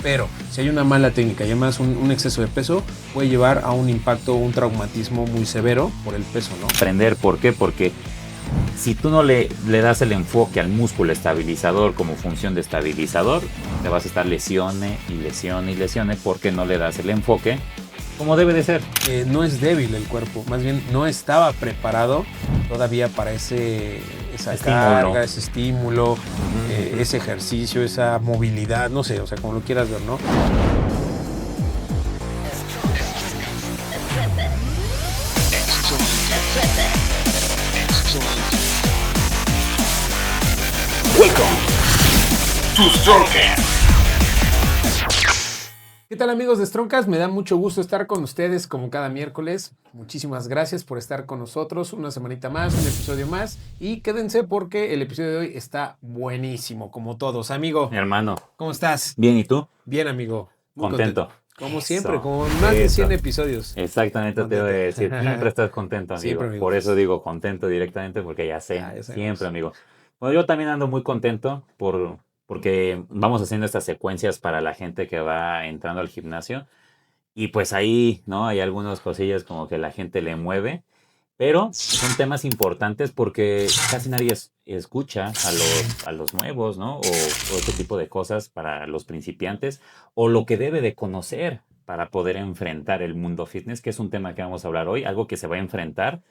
Pero si hay una mala técnica y además un exceso de peso, puede llevar a un impacto, un traumatismo muy severo por el peso, ¿no? Aprender, ¿por qué? Porque si tú no le das el enfoque al músculo estabilizador como función de estabilizador, te vas a estar lesione y lesione y lesione porque no le das el enfoque como debe de ser. No es débil el cuerpo, más bien no estaba preparado todavía para esa carga, ese estímulo, ese ejercicio, esa movilidad, no sé, o sea, como lo quieras ver, ¿no? Welcome to Strongcast. ¿Qué tal, amigos de Strongcast? Me da mucho gusto estar con ustedes como cada miércoles. Muchísimas gracias por estar con nosotros una semanita más, un episodio más. Y quédense porque el episodio de hoy está buenísimo, como todos. Amigo, Mi hermano. ¿cómo estás? Bien, ¿y tú? Bien, amigo. Muy Contento. Como Eso, siempre, con más de 100 episodios. Exactamente, te voy a decir. Siempre estás contento, amigo. Siempre, amigo. Por eso digo contento directamente, porque ya sé. Ya sabemos. Siempre, amigo. Bueno, yo también ando muy contento porque vamos haciendo estas secuencias para la gente que va entrando al gimnasio. Y pues ahí, ¿no? Hay algunas cosillas como que la gente le mueve. Pero son temas importantes porque casi nadie escucha a los nuevos, ¿no? O este tipo de cosas para los principiantes, o lo que debe de conocer para poder enfrentar el mundo fitness, que es un tema que vamos a hablar hoy, algo que se va a enfrentar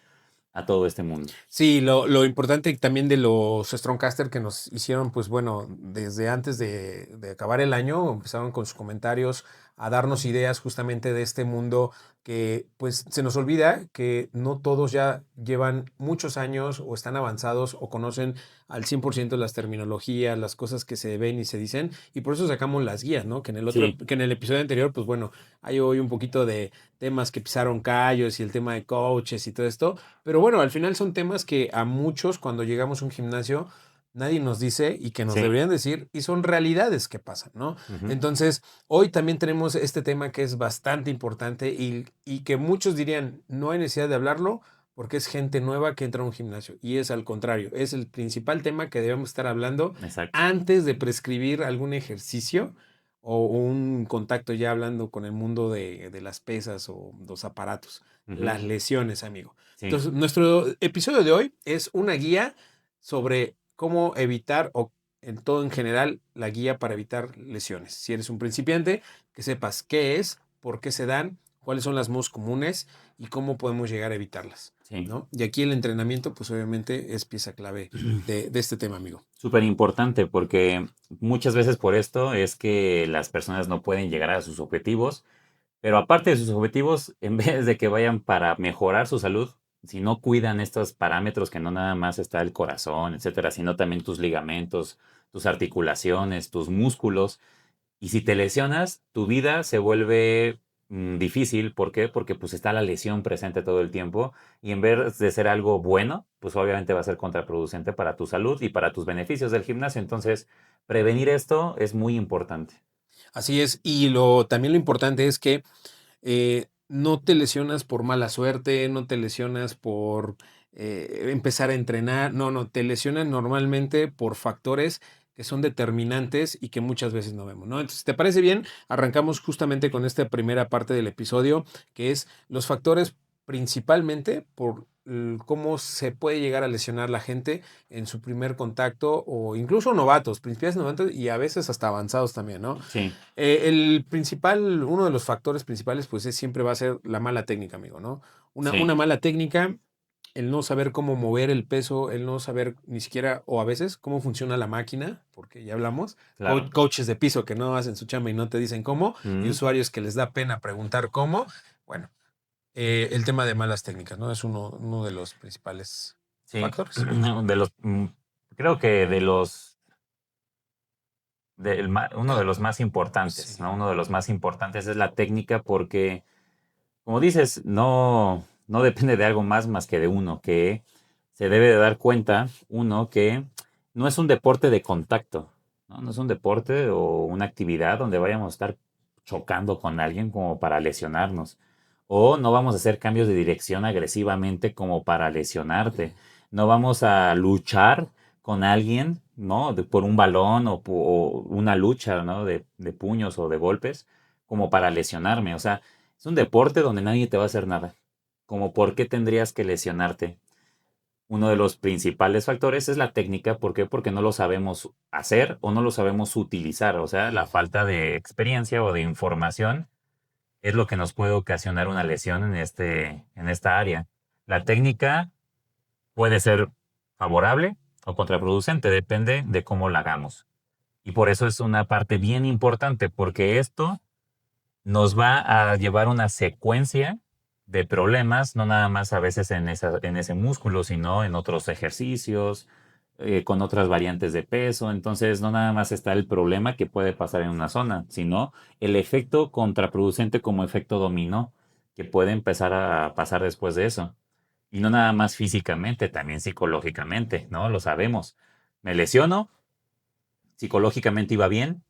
a todo este mundo. Sí, lo importante también de los Strongcaster que nos hicieron, pues bueno, desde antes de acabar el año, empezaron con sus comentarios a darnos ideas justamente de este mundo que pues se nos olvida que no todos ya llevan muchos años o están avanzados o conocen al 100% las terminologías, las cosas que se ven y se dicen, y por eso sacamos las guías, ¿no? Que en el Sí. que en el episodio anterior, pues bueno, hay hoy un poquito de temas que pisaron callos y el tema de coaches y todo esto, pero bueno, al final son temas que a muchos cuando llegamos a un gimnasio nadie nos dice y que nos Sí. deberían decir y son realidades que pasan, ¿no? Entonces, hoy también tenemos este tema que es bastante importante y que muchos dirían, no hay necesidad de hablarlo porque es gente nueva que entra a un gimnasio y es al contrario, es el principal tema que debemos estar hablando Exacto. antes de prescribir algún ejercicio o un contacto ya hablando con el mundo de las pesas o los aparatos, las lesiones, amigo. Sí. Entonces, nuestro episodio de hoy es una guía sobre cómo evitar o en todo en general la guía para evitar lesiones. Si eres un principiante, que sepas qué es, por qué se dan, cuáles son las más comunes y cómo podemos llegar a evitarlas. Sí. ¿No? Y aquí el entrenamiento, pues obviamente es pieza clave de este tema, amigo. Súper importante porque muchas veces por esto es que las personas no pueden llegar a sus objetivos. Pero aparte de sus objetivos, en vez de que vayan para mejorar su salud, si no cuidan estos parámetros, que no nada más está el corazón, etcétera, sino también tus ligamentos, tus articulaciones, tus músculos, y si te lesionas, tu vida se vuelve difícil. ¿Por qué? Porque pues está la lesión presente todo el tiempo y en vez de ser algo bueno, pues obviamente va a ser contraproducente para tu salud y para tus beneficios del gimnasio. Entonces, prevenir esto es muy importante. Así es, y también lo importante es que no te lesionas por mala suerte, no te lesionas por empezar a entrenar, no, te lesionas normalmente por factores que son determinantes y que muchas veces no vemos, ¿no? Entonces, ¿te parece bien? Arrancamos justamente con esta primera parte del episodio, que es los factores principalmente por cómo se puede llegar a lesionar la gente en su primer contacto o incluso novatos, principiantes novatos y a veces hasta avanzados también, ¿no? Sí. Uno de los factores principales, pues siempre va a ser la mala técnica, amigo, ¿no? Sí. Una mala técnica, el no saber cómo mover el peso, el no saber ni siquiera, o a veces, cómo funciona la máquina, porque ya hablamos, Claro. coaches de piso que no hacen su chamba y no te dicen cómo, y usuarios que les da pena preguntar cómo. Bueno, el tema de malas técnicas, ¿no? Es uno de los principales factores. Creo que uno de los más importantes, Sí. ¿no? Uno de los más importantes es la técnica porque, como dices, no depende de algo más que de uno, que se debe de dar cuenta, uno, que no es un deporte de contacto, ¿no? No es un deporte o una actividad donde vayamos a estar chocando con alguien como para lesionarnos. O no vamos a hacer cambios de dirección agresivamente como para lesionarte. No vamos a luchar con alguien, ¿no? Por un balón o una lucha, ¿no? De puños o de golpes, como para lesionarme. O sea, es un deporte donde nadie te va a hacer nada. Como por qué tendrías que lesionarte. Uno de los principales factores es la técnica. ¿Por qué? Porque no lo sabemos hacer o no lo sabemos utilizar. O sea, la falta de experiencia o de información es lo que nos puede ocasionar una lesión en esta área. La técnica puede ser favorable o contraproducente, depende de cómo la hagamos. Y por eso es una parte bien importante, porque esto nos va a llevar una secuencia de problemas, no nada más a veces en ese músculo, sino en otros ejercicios, con otras variantes de peso. Entonces, no nada más está el problema que puede pasar en una zona, sino el efecto contraproducente como efecto dominó que puede empezar a pasar después de eso. Y no nada más físicamente, también psicológicamente, ¿no? Lo sabemos. Me lesiono, psicológicamente iba bien,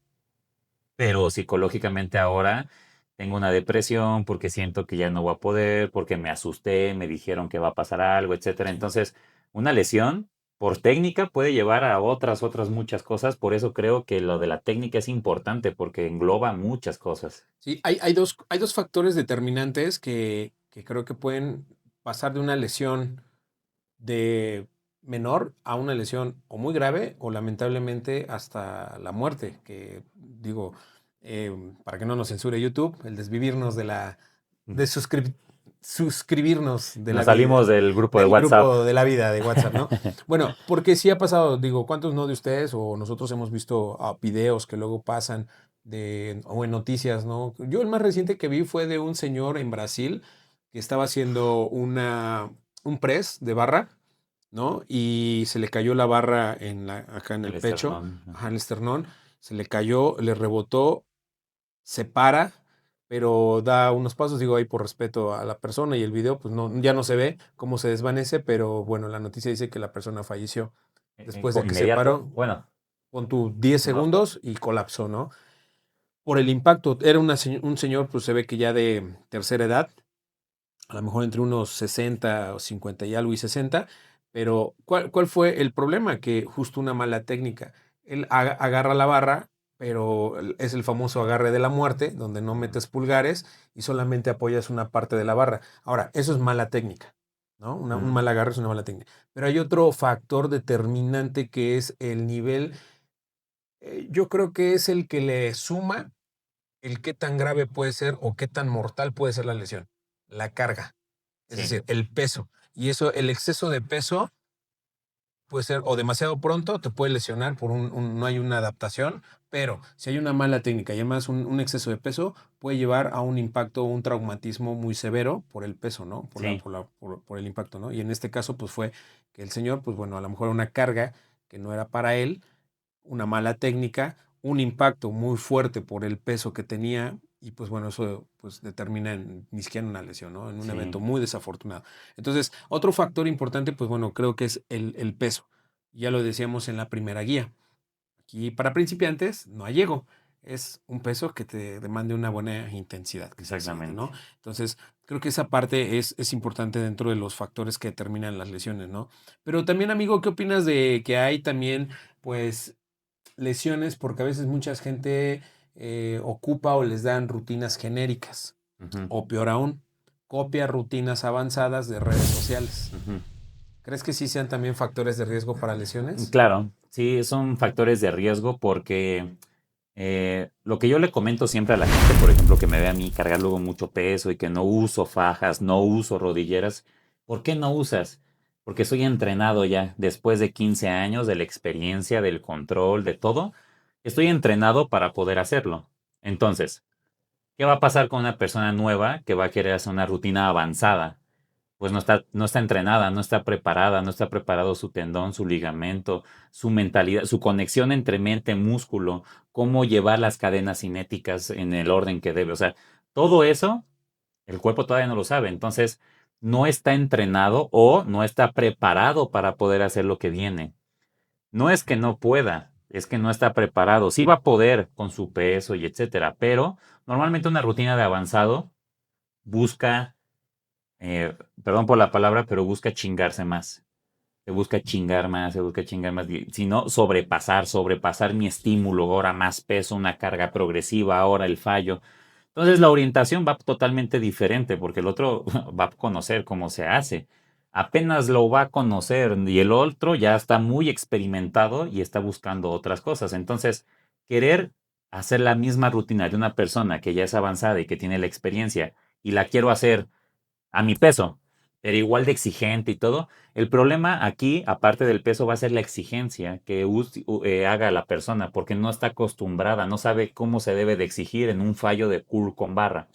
pero psicológicamente ahora tengo una depresión porque siento que ya no voy a poder, porque me asusté, me dijeron que va a pasar algo, etcétera. Entonces, una lesión por técnica puede llevar a otras muchas cosas. Por eso creo que lo de la técnica es importante porque engloba muchas cosas. Sí, hay dos factores determinantes que creo que pueden pasar de una lesión de menor a una lesión o muy grave o lamentablemente hasta la muerte, que digo, para que no nos censure YouTube, el desvivirnos de suscribirnos de la Nos vida, salimos del grupo de del WhatsApp. grupo de la vida de WhatsApp, ¿no? Bueno, porque sí ha pasado, digo, ¿cuántos no de ustedes o nosotros hemos visto videos que luego pasan o en noticias, ¿no? Yo el más reciente que vi fue de un señor en Brasil que estaba haciendo un press de barra, ¿no? Y se le cayó la barra acá en el El pecho, esternón. ajá, en el esternón, se le cayó, le rebotó, se para, pero da unos pasos, digo ahí por respeto a la persona y el video, pues no, ya no se ve cómo se desvanece, pero bueno, la noticia dice que la persona falleció después de que se Inmediato. paró, Bueno, con tu 10 no, segundos y colapsó, ¿no? Por el impacto, era un señor, pues se ve que ya de tercera edad, a lo mejor entre unos 60 o 50 y algo y 60, pero ¿cuál fue el problema? Que justo una mala técnica. Él agarra la barra, pero es el famoso agarre de la muerte, donde no metes pulgares y solamente apoyas una parte de la barra. Ahora, eso es mala técnica, ¿no? Un mal agarre es una mala técnica. Pero hay otro factor determinante que es el nivel, yo creo que es el que le suma el qué tan grave puede ser o qué tan mortal puede ser la lesión, la carga. Es sí, decir, el peso. Y eso, el exceso de peso puede ser o demasiado pronto, te puede lesionar por no hay una adaptación, pero si hay una mala técnica y además un exceso de peso, puede llevar a un impacto, un traumatismo muy severo por el peso, ¿no? sí. Por el impacto, ¿no? Y en este caso, pues fue que el señor, pues bueno, a lo mejor una carga que no era para él, una mala técnica, un impacto muy fuerte por el peso que tenía y pues bueno, eso pues determina ni siquiera en una lesión, ¿no? En un evento Sí, muy desafortunado. Entonces, otro factor importante, pues bueno, creo que es el peso. Ya lo decíamos en la primera guía. Aquí para principiantes no hay ego. Es un peso que te demande una buena intensidad, que se exige, exactamente. ¿no? Entonces, creo que esa parte es importante dentro de los factores que determinan las lesiones, ¿no? Pero también, amigo, ¿qué opinas de que hay también, pues, lesiones porque a veces mucha gente ocupa o les dan rutinas genéricas Ujú, o peor aún, copia rutinas avanzadas de redes sociales? ujú. ¿Crees que sí sean también factores de riesgo para lesiones? Claro, sí, son factores de riesgo porque lo que yo le comento siempre a la gente, por ejemplo, que me ve a mí cargar luego mucho peso y que no uso fajas, no uso rodilleras, ¿por qué no usas? Porque soy entrenado ya, después de 15 años de la experiencia, del control, de todo, estoy entrenado para poder hacerlo. Entonces, ¿qué va a pasar con una persona nueva que va a querer hacer una rutina avanzada? Pues no está entrenada, no está preparada, no está preparado su tendón, su ligamento, su mentalidad, su conexión entre mente, músculo, cómo llevar las cadenas cinéticas en el orden que debe. O sea, todo eso, el cuerpo todavía no lo sabe. Entonces, no está entrenado o no está preparado para poder hacer lo que viene. No es que no pueda, es que no está preparado. Sí va a poder con su peso y etcétera, pero normalmente una rutina de avanzado busca perdón por la palabra, pero busca chingarse más. se busca chingar más, se busca chingar más, sino sobrepasar mi estímulo, ahora más peso, una carga progresiva, ahora el fallo. Entonces la orientación va totalmente diferente porque el otro va a conocer cómo se hace. Apenas lo va a conocer y el otro ya está muy experimentado y está buscando otras cosas. Entonces, querer hacer la misma rutina de una persona que ya es avanzada y que tiene la experiencia y la quiero hacer a mi peso, pero igual de exigente y todo. El problema aquí, aparte del peso, va a ser la exigencia que haga la persona, porque no está acostumbrada, no sabe cómo se debe de exigir en un fallo de curl con barra.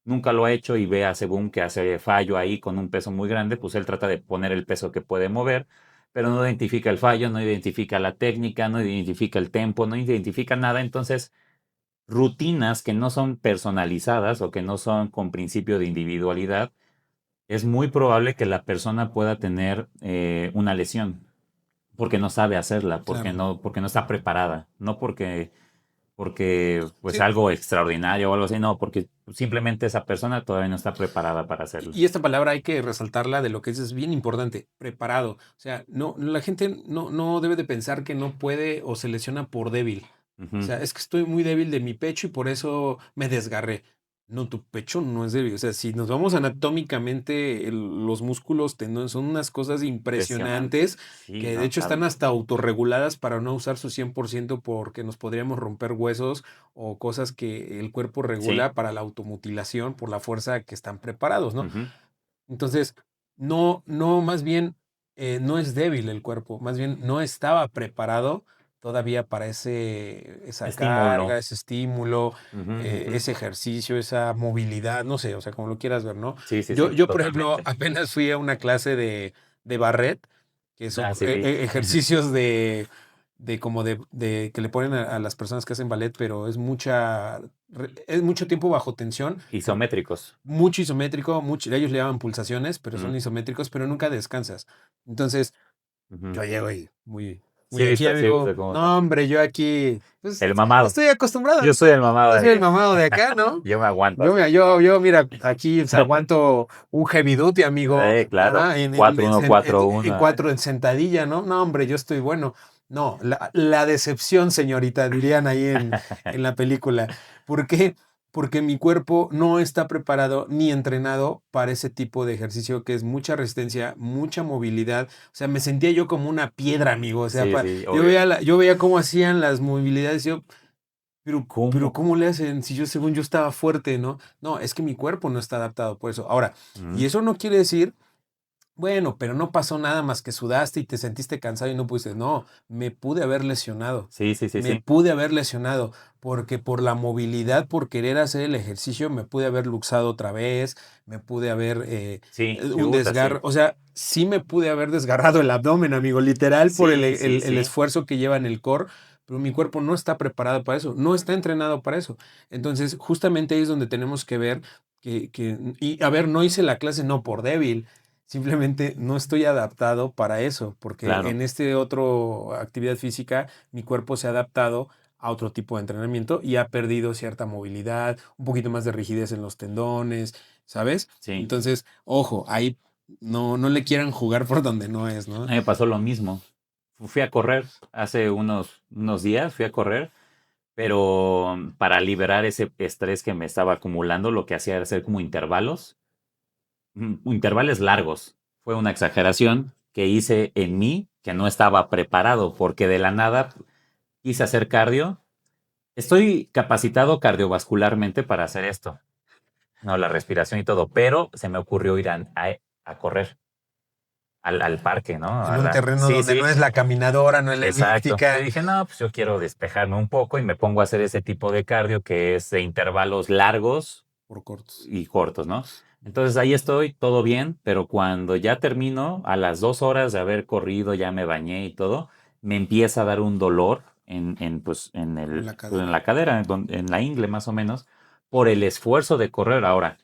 Nunca lo ha hecho y ve a Sebum que hace fallo ahí con un peso muy grande, pues él trata de poner el peso que puede mover, pero no identifica el fallo, no identifica la técnica, no identifica el tempo, no identifica nada. Entonces, rutinas que no son personalizadas o que no son con principio de individualidad, es muy probable que la persona pueda tener una lesión porque no sabe hacerla, Claro. porque no está preparada, no porque pues Sí. algo extraordinario o algo así, no, porque simplemente esa persona todavía no está preparada para hacerlo. Y esta palabra hay que resaltarla de lo que es bien importante, preparado. O sea, no, la gente no debe de pensar que no puede o se lesiona por débil. O Ujú. sea, es que estoy muy débil de mi pecho y por eso me desgarré. No, tu pecho no es débil. O sea, si nos vamos anatómicamente, los músculos, tendones, son unas cosas Impresionante. impresionantes Sí, que de no, hecho están hasta autorreguladas para no usar su 100% porque nos podríamos romper huesos o cosas que el cuerpo sí. regula para la automutilación por la fuerza que están preparados, ¿no? Ujú. Entonces, más bien, no es débil el cuerpo, más bien no estaba preparado todavía para esa Estímulo. carga, ese estímulo, Ujú, ujú. ese ejercicio, esa movilidad, no sé, o sea, como lo quieras ver, ¿no? Sí, sí, Yo, sí, yo, por ejemplo, totalmente. apenas fui a una clase de barret, que son Ah, sí, vi. ejercicios de como de que le ponen a las personas que hacen ballet, pero es mucho tiempo bajo tensión, Isométricos. mucho isométrico, ellos le llaman pulsaciones, pero son Ujú, isométricos, pero nunca descansas. Entonces, ujú. yo llego y Sí, muy he aquí, visto, sí, he amigo. visto cómo No, son. hombre, yo aquí, pues, El mamado. estoy acostumbrado. Yo soy el mamado Yo de soy el aquí. mamado de acá, ¿no? Yo me aguanto. Mira, aquí pues, aguanto un heavy duty, amigo. Claro. Ajá, Cuatro uno cuatro uno. en cuatro en sentadilla, ¿no? No, hombre, yo estoy bueno. No, la decepción, señorita, dirían ahí en la película. ¿Por qué? Porque mi cuerpo no está preparado ni entrenado para ese tipo de ejercicio que es mucha resistencia, mucha movilidad. O sea, me sentía yo como una piedra, amigo. O sea, Sí, sí, yo obvio. veía, yo veía cómo hacían las movilidades. Yo, pero ¿Cómo? ¿cómo le hacen? Si yo, según yo, estaba fuerte, ¿no? No, es que mi cuerpo no está adaptado por eso. Ahora, y Ujú. eso no quiere decir, bueno, pero no pasó nada más que sudaste y te sentiste cansado y no pudiste. No, me pude haber lesionado. Sí, sí, sí, Me sí. pude haber lesionado porque por la movilidad, por querer hacer el ejercicio, me pude haber luxado otra vez, me pude haber Sí, sí, un sí. desgarro. O sea, sí me pude haber desgarrado el abdomen, amigo, literal, por Sí, sí, el sí. esfuerzo que lleva en el core, pero mi cuerpo no está preparado para eso, no está entrenado para eso. Entonces, justamente ahí es donde tenemos que ver y a ver, no hice la clase no por débil, simplemente no estoy adaptado para eso, porque Claro. en este otro actividad física mi cuerpo se ha adaptado a otro tipo de entrenamiento y ha perdido cierta movilidad, un poquito más de rigidez en los tendones, ¿sabes? Sí. Entonces, ojo, ahí no le quieran jugar por donde no es, A ¿no? mí me pasó lo mismo. Fui a correr hace unos días, fui a correr, pero para liberar ese estrés que me estaba acumulando, lo que hacía era hacer como intervalos, intervalos largos. Fue una exageración que hice en mí, que no estaba preparado, porque de la nada quise hacer cardio. Estoy capacitado cardiovascularmente para hacer esto, no, la respiración y todo, pero se me ocurrió ir a correr al parque, ¿no? En un terreno Sí, donde sí, no es la caminadora, no es la exacto. Y elíptica, dije, no, pues yo quiero despejarme un poco y me pongo a hacer ese tipo de cardio que es de intervalos largos por cortos. y cortos, ¿no? Entonces ahí estoy, todo bien, pero cuando ya termino, a las 2 horas de haber corrido, ya me bañé y todo, me empieza a dar un dolor pues, En la pues, en cadera. la cadera, en la ingle más o menos, por el esfuerzo de correr. Ahora,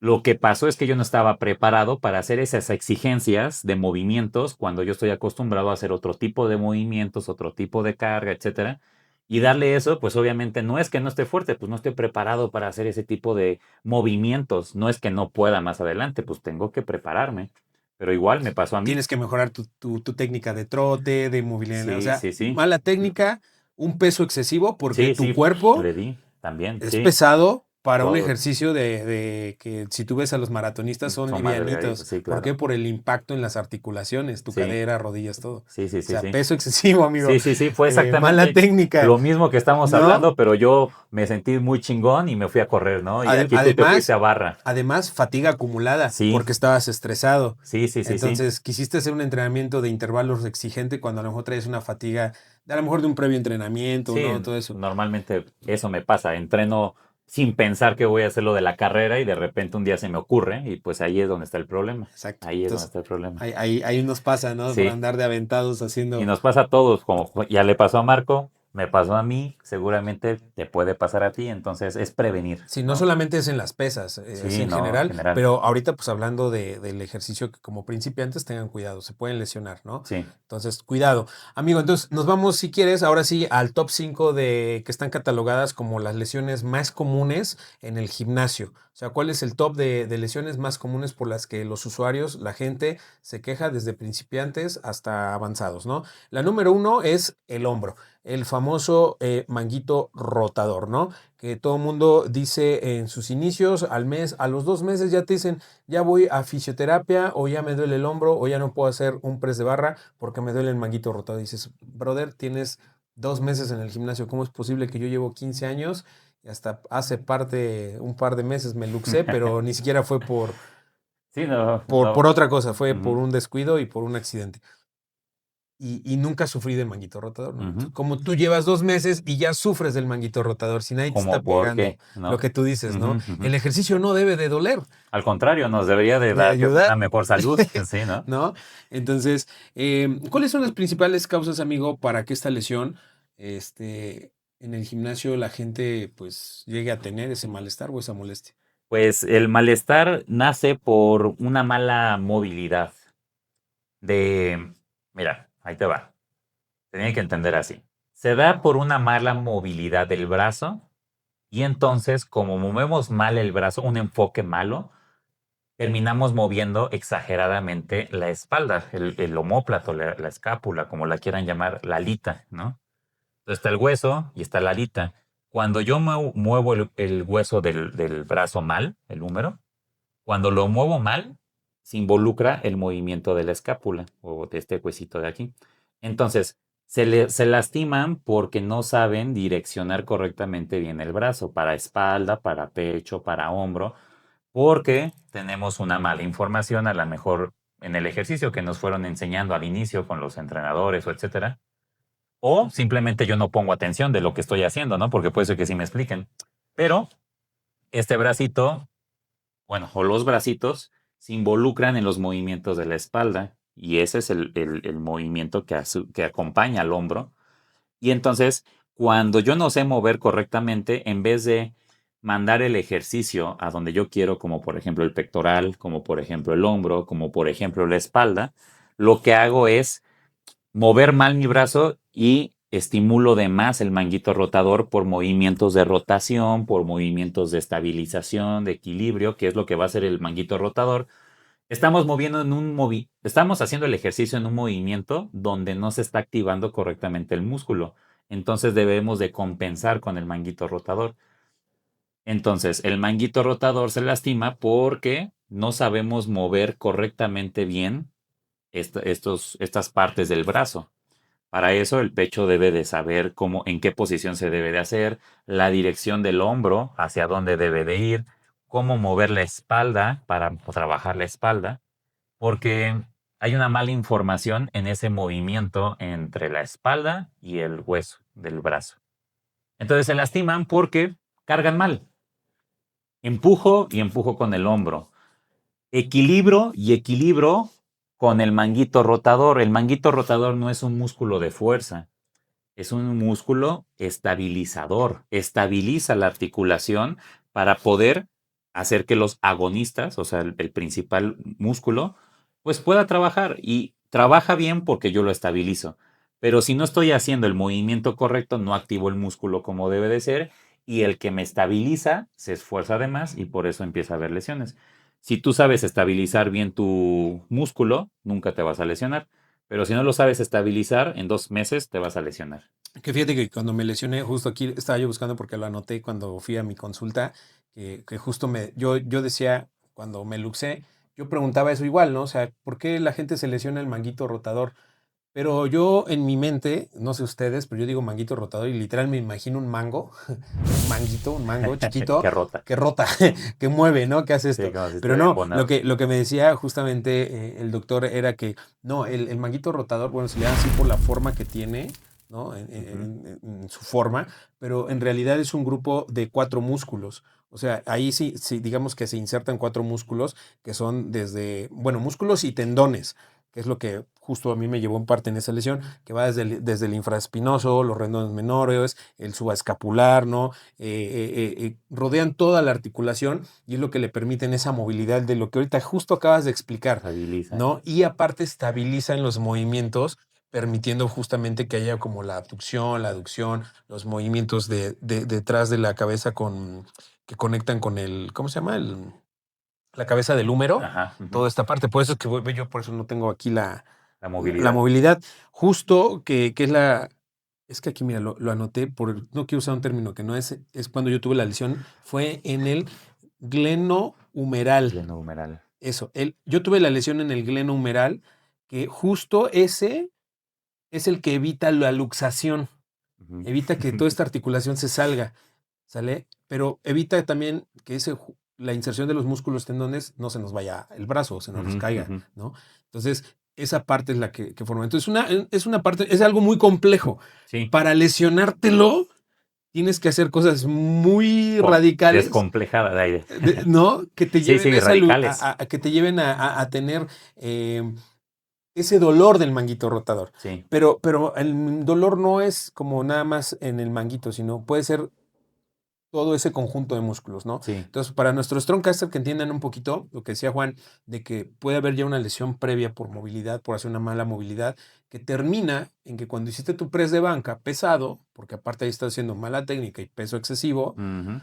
lo que pasó es que yo no estaba preparado para hacer esas exigencias de movimientos cuando yo estoy acostumbrado a hacer otro tipo de movimientos, otro tipo de carga, etcétera. Y darle eso, pues obviamente no es que no esté fuerte, pues no estoy preparado para hacer ese tipo de movimientos. No es que no pueda más adelante, pues tengo que prepararme. pero igual me pasó a mí. Tienes que mejorar tu técnica de trote, de movilidad. O Sí, sea, sí, sí. mala técnica, un peso excesivo, porque Sí, tu sí, cuerpo le di también, es sí, pesado para un todo. ejercicio de que si tú ves a los maratonistas son Son más delgaditos, livianitos. sí, ¿Por claro. qué? Por el impacto en las articulaciones, tu Sí, cadera, rodillas, todo. sí, sí, O sí, sea, sí. peso excesivo, amigo. Sí, sí, sí, fue Mala exactamente técnica, lo mismo que estamos ¿no? hablando, pero yo me sentí muy chingón y me fui a correr, ¿no? Y aquí tú te fuiste Además, a barra. además, fatiga acumulada Sí, porque estabas estresado. sí, sí, sí, sí. Entonces, quisiste hacer un entrenamiento de intervalos exigente cuando a lo mejor traes una fatiga, a lo mejor de un previo entrenamiento, Sí, ¿no? Todo eso. normalmente eso me pasa. Entreno sin pensar que voy a hacer lo de la carrera y de repente un día se me ocurre y pues ahí es donde está el problema. Exacto. Ahí es donde Entonces, está el problema. ahí nos pasa, ¿no? Por Sí. andar de aventados Y haciendo. nos pasa a todos, como ya le pasó a Marco, me pasó a mí, seguramente te puede pasar a ti, entonces es prevenir, Sí, no ¿no? solamente es en las pesas, es Sí, en no, en general, general. pero ahorita pues hablando del ejercicio que como principiantes tengan cuidado, se pueden lesionar, ¿no? Sí. Entonces, cuidado. Amigo, entonces nos vamos, si quieres, ahora sí al top 5 de que están catalogadas como las lesiones más comunes en el gimnasio. O sea, ¿cuál es el top de lesiones más comunes por las que los usuarios, la gente, se queja desde principiantes hasta avanzados, ¿no? La número 1 es el hombro, el famoso manguito rotador, ¿no? Que todo el mundo dice en sus inicios, al mes, a los 2 meses ya te dicen, ya voy a fisioterapia o ya me duele el hombro o ya no puedo hacer un press de barra porque me duele el manguito rotado. Dices, brother, tienes 2 meses en el gimnasio, ¿cómo es posible que yo llevo 15 años y hasta hace un par de meses me luxé, pero ni siquiera fue Sí, no, por no. otra cosa, fue por Ujú, un descuido y por un accidente? Y nunca sufrí del manguito rotador, ¿no? ujú. Como tú llevas 2 meses y ya sufres del manguito rotador, si nadie te está ¿Cómo por pegando, qué? lo ¿No? que tú dices, Ujú, ¿no? ujú. El ejercicio no debe de doler, Al contrario, nos debería de de dar una ayudar, mejor salud, sí, ¿no? ¿no? Entonces, ¿cuáles son las principales causas, amigo, para que esta lesión, en el gimnasio la gente, pues, llegue a tener ese malestar o esa molestia? Pues el malestar nace por una mala movilidad de, mira, ahí te va. Tenía que entender así. Se da por una mala movilidad del brazo y entonces, como movemos mal el brazo, un enfoque malo, terminamos moviendo exageradamente la espalda, el omóplato, la escápula, como la quieran llamar, la alita, ¿no? Entonces está el hueso y está la alita. Cuando yo muevo el hueso del brazo mal, el húmero, cuando lo muevo mal, se involucra el movimiento de la escápula o de este huesito de aquí. Entonces, se lastiman porque no saben direccionar correctamente bien el brazo para espalda, para pecho, para hombro, porque tenemos una mala información a lo mejor en el ejercicio que nos fueron enseñando al inicio con los entrenadores o etcétera. O simplemente yo no pongo atención de lo que estoy haciendo, ¿no? Porque puede ser que sí me expliquen. Pero este bracito, bueno, o los bracitos se involucran en los movimientos de la espalda y ese es el movimiento que acompaña al hombro. Y entonces, cuando yo no sé mover correctamente, en vez de mandar el ejercicio a donde yo quiero, como por ejemplo el pectoral, como por ejemplo el hombro, como por ejemplo la espalda, lo que hago es mover mal mi brazo y estimulo de más el manguito rotador por movimientos de rotación, por movimientos de estabilización, de equilibrio, que es lo que va a hacer el manguito rotador. Estamos moviendo estamos haciendo el ejercicio en un movimiento donde no se está activando correctamente el músculo. Entonces debemos de compensar con el manguito rotador. Entonces, el manguito rotador se lastima porque no sabemos mover correctamente bien estas partes del brazo. Para eso el pecho debe de saber cómo, en qué posición se debe de hacer, la dirección del hombro, hacia dónde debe de ir, cómo mover la espalda para trabajar la espalda, porque hay una mala información en ese movimiento entre la espalda y el hueso del brazo. Entonces se lastiman porque cargan mal. Empujo y empujo con el hombro. Equilibro y equilibro con el manguito rotador. El manguito rotador no es un músculo de fuerza. Es un músculo estabilizador. Estabiliza la articulación para poder hacer que los agonistas, o sea, el principal músculo, pues pueda trabajar. Y trabaja bien porque yo lo estabilizo. Pero si no estoy haciendo el movimiento correcto, no activo el músculo como debe de ser. Y el que me estabiliza se esfuerza de más y por eso empieza a haber lesiones. Si tú sabes estabilizar bien tu músculo, nunca te vas a lesionar. Pero si no lo sabes estabilizar, en 2 meses te vas a lesionar. Que fíjate que cuando me lesioné, justo aquí estaba yo buscando porque lo anoté cuando fui a mi consulta, que justo yo decía, cuando me luxé, yo preguntaba eso igual, ¿no? O sea, ¿por qué la gente se lesiona el manguito rotador? Pero yo en mi mente, no sé ustedes, pero yo digo manguito rotador y literal me imagino un mango, un mango chiquito Que rota. que rota, que mueve, ¿no? Que hace Sí, esto. como si Pero estuviera no, embonado. lo que me decía justamente el doctor era que no, el manguito rotador, bueno, se le llama así por la forma que tiene, ¿no? En su forma, pero en realidad es un grupo de 4 músculos. O sea, ahí sí, sí, digamos que se insertan 4 músculos que son desde, bueno, músculos y tendones, que es lo que justo a mí me llevó en parte en esa lesión, que va desde el infraespinoso, los rendones menores, el subescapular, ¿no? Rodean toda la articulación y es lo que le permiten esa movilidad de lo que ahorita justo acabas de explicar, Estabiliza. ¿no? Y aparte estabilizan los movimientos, permitiendo justamente que haya como la abducción, la aducción, los movimientos detrás de la cabeza que conectan con el, ¿cómo se llama? La cabeza del húmero, Ajá. toda esta parte. Por eso es que yo por eso no tengo aquí La la movilidad. movilidad. Justo que es la. Es que aquí, mira, lo anoté, no quiero usar un término que no es cuando yo tuve la lesión, fue en el glenohumeral. Glenohumeral. Eso, yo tuve la lesión en el glenohumeral, que justo ese es el que evita la luxación, Ujú. evita que toda esta articulación se salga, ¿sale? Pero evita también que la inserción de los músculos tendones no se nos vaya el brazo, se nos Ujú, caiga, ujú. ¿no? Entonces, esa parte es la que forma. Entonces, es una parte, es algo muy complejo. Sí. Para lesionártelo, tienes que hacer cosas muy radicales, Descomplejada de aire. ¿no? Que te Sí, lleven sí, radicales. que te lleven a tener ese dolor del manguito rotador. Sí. Pero el dolor no es como nada más en el manguito, sino puede ser todo ese conjunto de músculos, ¿no? Sí. Entonces, para nuestros Strongcaster que entiendan un poquito lo que decía Juan, de que puede haber ya una lesión previa por movilidad, por hacer una mala movilidad, que termina en que cuando hiciste tu press de banca pesado, porque aparte ahí estás haciendo mala técnica y peso excesivo, Ujú.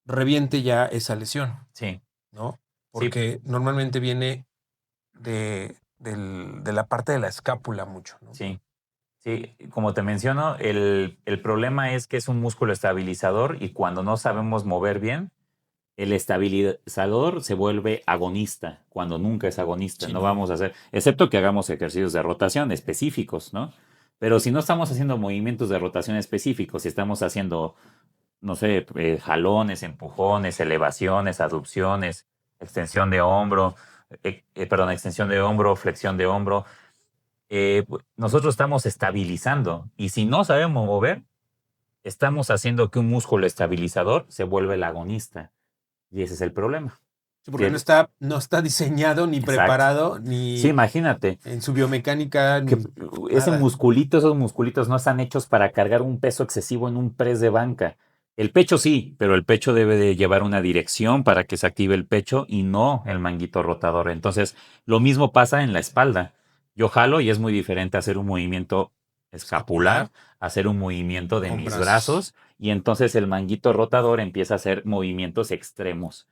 reviente ya esa lesión, Sí. ¿no? Sí. Porque normalmente viene de la parte de la escápula mucho, ¿no? Sí. Sí, como te menciono, el problema es que es un músculo estabilizador y cuando no sabemos mover bien, el estabilizador se vuelve agonista, cuando nunca es agonista. Sí, No no. vamos a hacer, excepto que hagamos ejercicios de rotación específicos, ¿no? Pero si no estamos haciendo movimientos de rotación específicos, si estamos haciendo, no sé, jalones, empujones, elevaciones, aducciones, extensión de hombro, extensión de hombro, flexión de hombro, nosotros estamos estabilizando y si no sabemos mover, estamos haciendo que un músculo estabilizador se vuelva el agonista y ese es el problema. Sí, porque no está diseñado ni Exacto. preparado Sí, ni imagínate en su biomecánica que ni esos nada. musculitos no están hechos para cargar un peso excesivo en un press de banca. El pecho sí, pero el pecho debe de llevar una dirección para que se active el pecho y no el manguito rotador. Entonces, lo mismo pasa en la espalda. Yo jalo y es muy diferente hacer un movimiento escapular, hacer un movimiento de Con mis brazos. brazos y entonces el manguito rotador empieza a hacer movimientos extremos,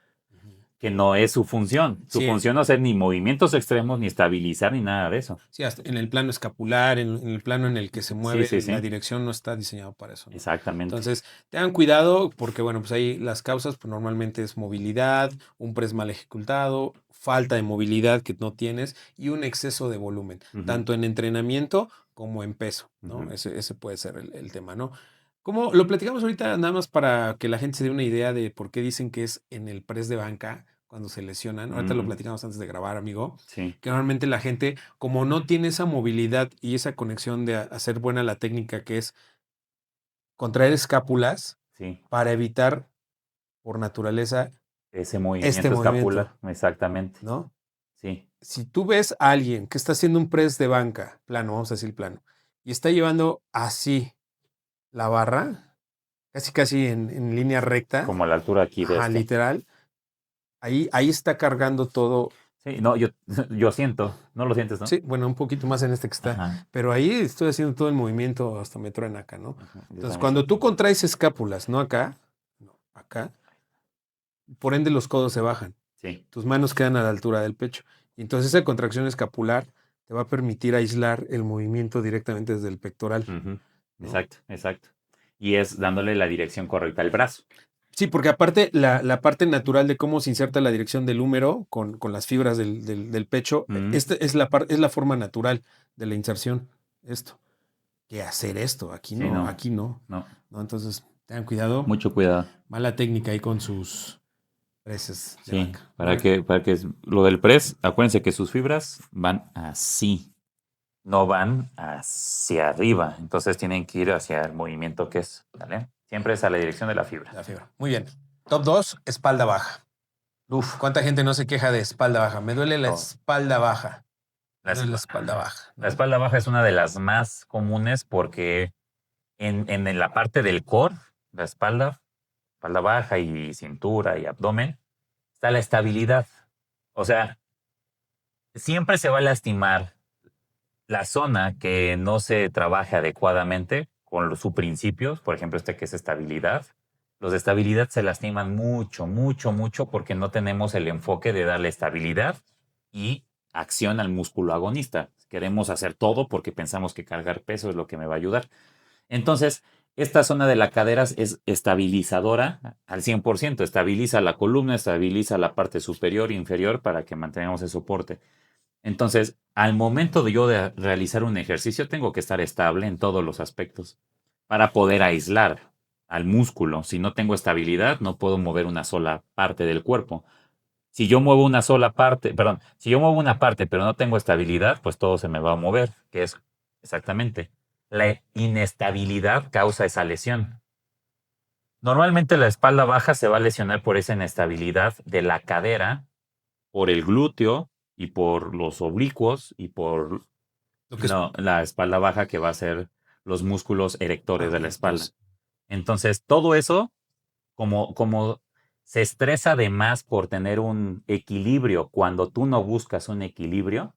que no es su función. Su Sí, función no es hacer ni movimientos extremos, ni estabilizar, ni nada de eso. sí, hasta en el plano escapular, en el plano en el que se Sí, mueve, sí, la sí. dirección no está diseñado para eso, ¿no? Exactamente. Entonces, tengan cuidado porque, bueno, pues ahí las causas pues normalmente es movilidad, un press mal ejecutado, falta de movilidad que no tienes y un exceso de volumen, Ujú. tanto en entrenamiento como en peso, ¿no? Ujú. Ese puede ser el tema, ¿no? Como lo platicamos ahorita, nada más para que la gente se dé una idea de por qué dicen que es en el press de banca cuando se lesionan. Ahorita lo Ujú. platicamos antes de grabar, amigo. Sí. Que normalmente la gente, como no tiene esa movilidad y esa conexión de hacer buena la técnica que es contraer escápulas Sí. para evitar Ese por naturaleza movimiento movimiento, escapular, exactamente. ¿no? Sí. Si tú ves a alguien que está haciendo un press de banca, plano, vamos a decir plano, y está llevando así la barra, casi en línea recta, Como a la altura aquí de este. literal, ahí está cargando todo. Sí, no, yo siento, no lo sientes, ¿no? Sí, bueno, un poquito más en este que está, Ajá. pero ahí estoy haciendo todo el movimiento, hasta me truena acá, ¿no? Ajá, yo Entonces, también cuando tú siento. contraes escápulas, no acá, no, acá, por ende los codos se bajan. Sí. Tus manos quedan a la altura del pecho. Y entonces esa contracción escapular te va a permitir aislar el movimiento directamente desde el pectoral, Ujú. ¿no? Exacto, exacto. Y es dándole la dirección correcta al brazo. Sí, porque aparte la parte natural de cómo se inserta la dirección del húmero con las fibras del pecho, Mm, esta es es la forma natural de la inserción, esto. Que hacer esto, aquí sí, no, no, aquí no. no. ¿No? Entonces, tengan cuidado. Mucho cuidado. Mala técnica ahí con sus preses de Sí, vaca. lo del press, acuérdense que sus fibras van así, no van hacia arriba. Entonces tienen que ir hacia el movimiento que es, ¿vale? Siempre es a la dirección de la fibra. La fibra. Muy bien. Top 2, espalda baja. Uf, ¿Cuánta gente no se queja de espalda baja? Me duele la todo. espalda baja. Me La, duele la esp- espalda baja, la ¿no? espalda baja es una de las más comunes porque en la parte del core, la espalda baja y cintura y abdomen, está la estabilidad. O sea, siempre se va a lastimar la zona que no se trabaje adecuadamente con sus principios, por ejemplo, este que es estabilidad. Los de estabilidad se lastiman mucho, mucho, mucho porque no tenemos el enfoque de darle estabilidad y acción al músculo agonista. Queremos hacer todo porque pensamos que cargar peso es lo que me va a ayudar. Entonces, esta zona de la cadera es estabilizadora al 100%, estabiliza la columna, estabiliza la parte superior e inferior para que mantengamos el soporte. Entonces, al momento de yo de realizar un ejercicio, tengo que estar estable en todos los aspectos para poder aislar al músculo. Si no tengo estabilidad, no puedo mover una sola parte del cuerpo. Si yo muevo una sola parte, perdón, si yo muevo una parte pero no tengo estabilidad, pues todo se me va a mover, que es exactamente. La inestabilidad causa esa lesión. Normalmente la espalda baja se va a lesionar por esa inestabilidad de la cadera, por el glúteo y por los oblicuos y por Lo que es. la espalda baja que va a ser los músculos erectores de la espalda. Entonces, Entonces, todo eso, como se estresa de más por tener un equilibrio cuando tú no buscas un equilibrio,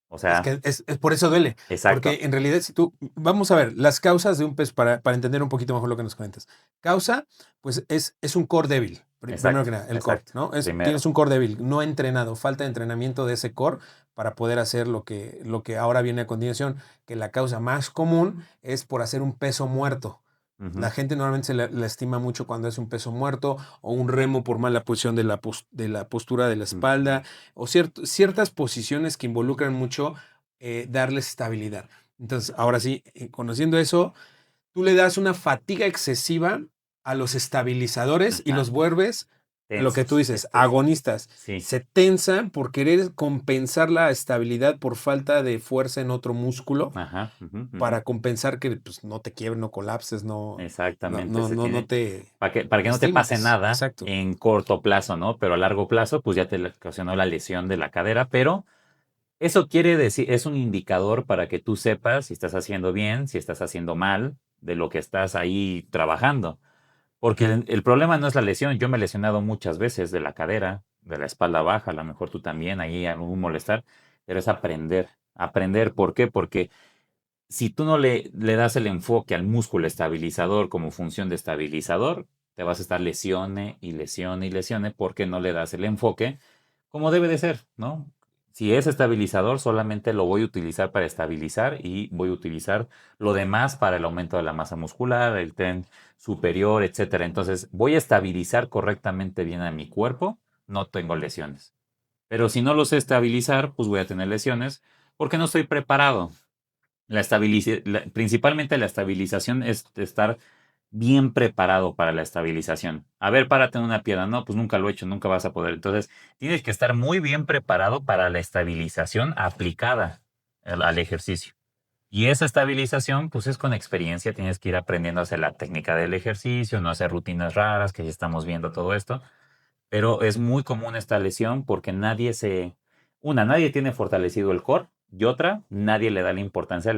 o es sea, que es por eso duele. exacto, Porque en realidad, si tú. Vamos a ver, las causas de un pez para entender un poquito mejor lo que nos cuentas. Causa, pues es un core débil. Primero exacto, que nada, el core, exacto. ¿no? Primero, Tienes un core débil, no entrenado, falta de entrenamiento de ese core para poder hacer lo que ahora viene a continuación, que la causa más común es por hacer un peso muerto. La ujú, gente normalmente se la estima mucho cuando es un peso muerto o un remo por mala posición de la postura de la ujú, espalda o ciertas posiciones que involucran mucho darles estabilidad. Entonces, ahora sí, conociendo eso, tú le das una fatiga excesiva a los estabilizadores y ajá, los vuelves lo que tú tensos, dices, agonistas. sí, Se tensan por querer compensar la estabilidad por falta de fuerza en otro músculo ajá, ujú, ujú. para compensar que pues, no te quiebres, no colapses, Exactamente, se no tiene, te para que no te pase lastimes. nada Exacto. en corto plazo, ¿no? Pero a largo plazo, pues ya te ocasionó la lesión de la cadera, pero eso quiere decir, es un indicador para que tú sepas si estás haciendo bien, si estás haciendo mal, de lo que estás ahí trabajando. Porque el problema no es la lesión. Yo me he lesionado muchas veces de la cadera, de la espalda baja, a lo mejor tú también, ahí algún molestar, pero es aprender. Aprender, ¿por qué? Porque si tú no le das el enfoque al músculo estabilizador como función de estabilizador, te vas a estar lesione y lesione y lesione porque no le das el enfoque como debe de ser, ¿no? Si es estabilizador, solamente lo voy a utilizar para estabilizar y voy a utilizar lo demás para el aumento de la masa muscular, el tren superior, etcétera. Entonces, voy a estabilizar correctamente bien a mi cuerpo, no tengo lesiones. Pero si no lo sé estabilizar, pues voy a tener lesiones porque no estoy preparado. Principalmente la estabilización es estar bien preparado para la estabilización. A ver, párate en una piedra. No, pues nunca lo he hecho, nunca vas a poder. Entonces, tienes que estar muy bien preparado para la estabilización aplicada al ejercicio. Y esa estabilización, pues es con experiencia, tienes que ir aprendiendo a hacer la técnica del ejercicio, no hacer rutinas raras, que ya estamos viendo todo esto. Pero es muy común esta lesión porque nadie tiene fortalecido el core y otra, nadie le da la importancia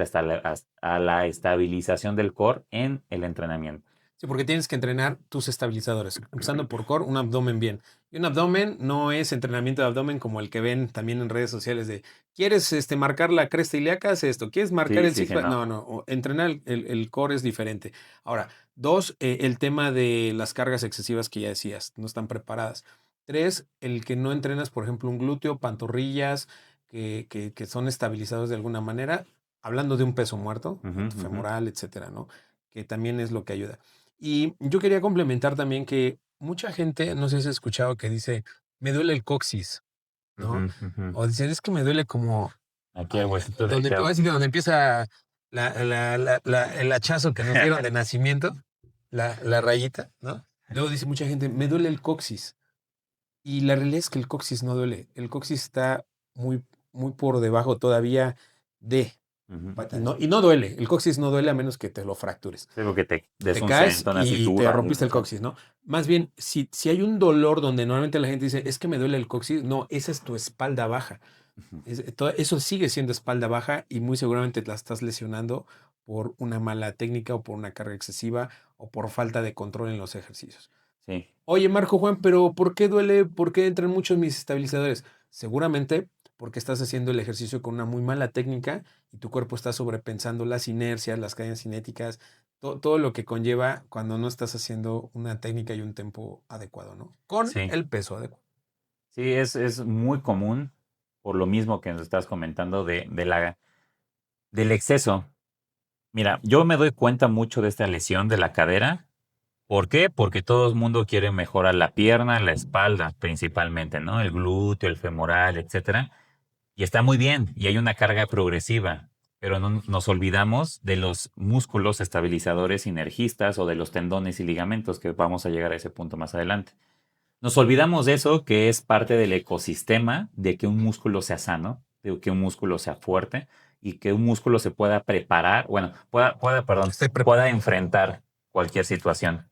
a la estabilización del core en el entrenamiento. Sí, porque tienes que entrenar tus estabilizadores, empezando por core, un abdomen bien. Y un abdomen no es entrenamiento de abdomen como el que ven también en redes sociales de, ¿quieres marcar la cresta ilíaca? Haz esto. ¿Quieres marcar Sí, el sí, sí, six-pack? no. No, entrenar el core es diferente. Ahora, dos, el tema de las cargas excesivas que ya decías, no están preparadas. 3, el que no entrenas, por ejemplo, un glúteo, pantorrillas, que son estabilizados de alguna manera, hablando de un peso muerto, Ujú, tanto ujú. femoral, etcétera, ¿no? Que también es lo que ayuda. Y yo quería complementar también que mucha gente, no sé si has escuchado que dice, me duele el coxis, ¿no? Ujú, ujú. O dicen, es que me duele como Aquí el huesito de donde, Shell. así que donde empieza el hachazo que nos dieron de nacimiento, la rayita, ¿no? Luego dice mucha gente, me duele el coxis. Y la realidad es que el coxis no duele. El coxis está muy, muy por debajo todavía de. Ujú. Y no duele. El coxis no duele a menos que te lo fractures. Sí, porque te des Te un caes sentón así y te duro. rompiste el coxis, ¿no? Más bien, si hay un dolor donde normalmente la gente dice, es que me duele el coxis, no, esa es tu espalda baja. Ujú. Eso sigue siendo espalda baja y muy seguramente la estás lesionando por una mala técnica o por una carga excesiva o por falta de control en los ejercicios. Sí, Oye, Marco Juan, pero ¿por qué duele? ¿Por qué entran muchos mis estabilizadores? Seguramente porque estás haciendo el ejercicio con una muy mala técnica y tu cuerpo está sobrepensando las inercias, las cadenas cinéticas, todo lo que conlleva cuando no estás haciendo una técnica y un tempo adecuado, ¿no? Con sí. el peso adecuado. Sí, es muy común por lo mismo que nos estás comentando del exceso. Mira, yo me doy cuenta mucho de esta lesión de la cadera. ¿Por qué? Porque todo el mundo quiere mejorar la pierna, la espalda principalmente, ¿no? El glúteo, el femoral, etcétera. Y está muy bien, y hay una carga progresiva, pero no nos olvidamos de los músculos estabilizadores sinergistas o de los tendones y ligamentos, que vamos a llegar a ese punto más adelante. Nos olvidamos de eso, que es parte del ecosistema de que un músculo sea sano, de que un músculo sea fuerte y que un músculo se pueda preparar, bueno, pueda enfrentar cualquier situación.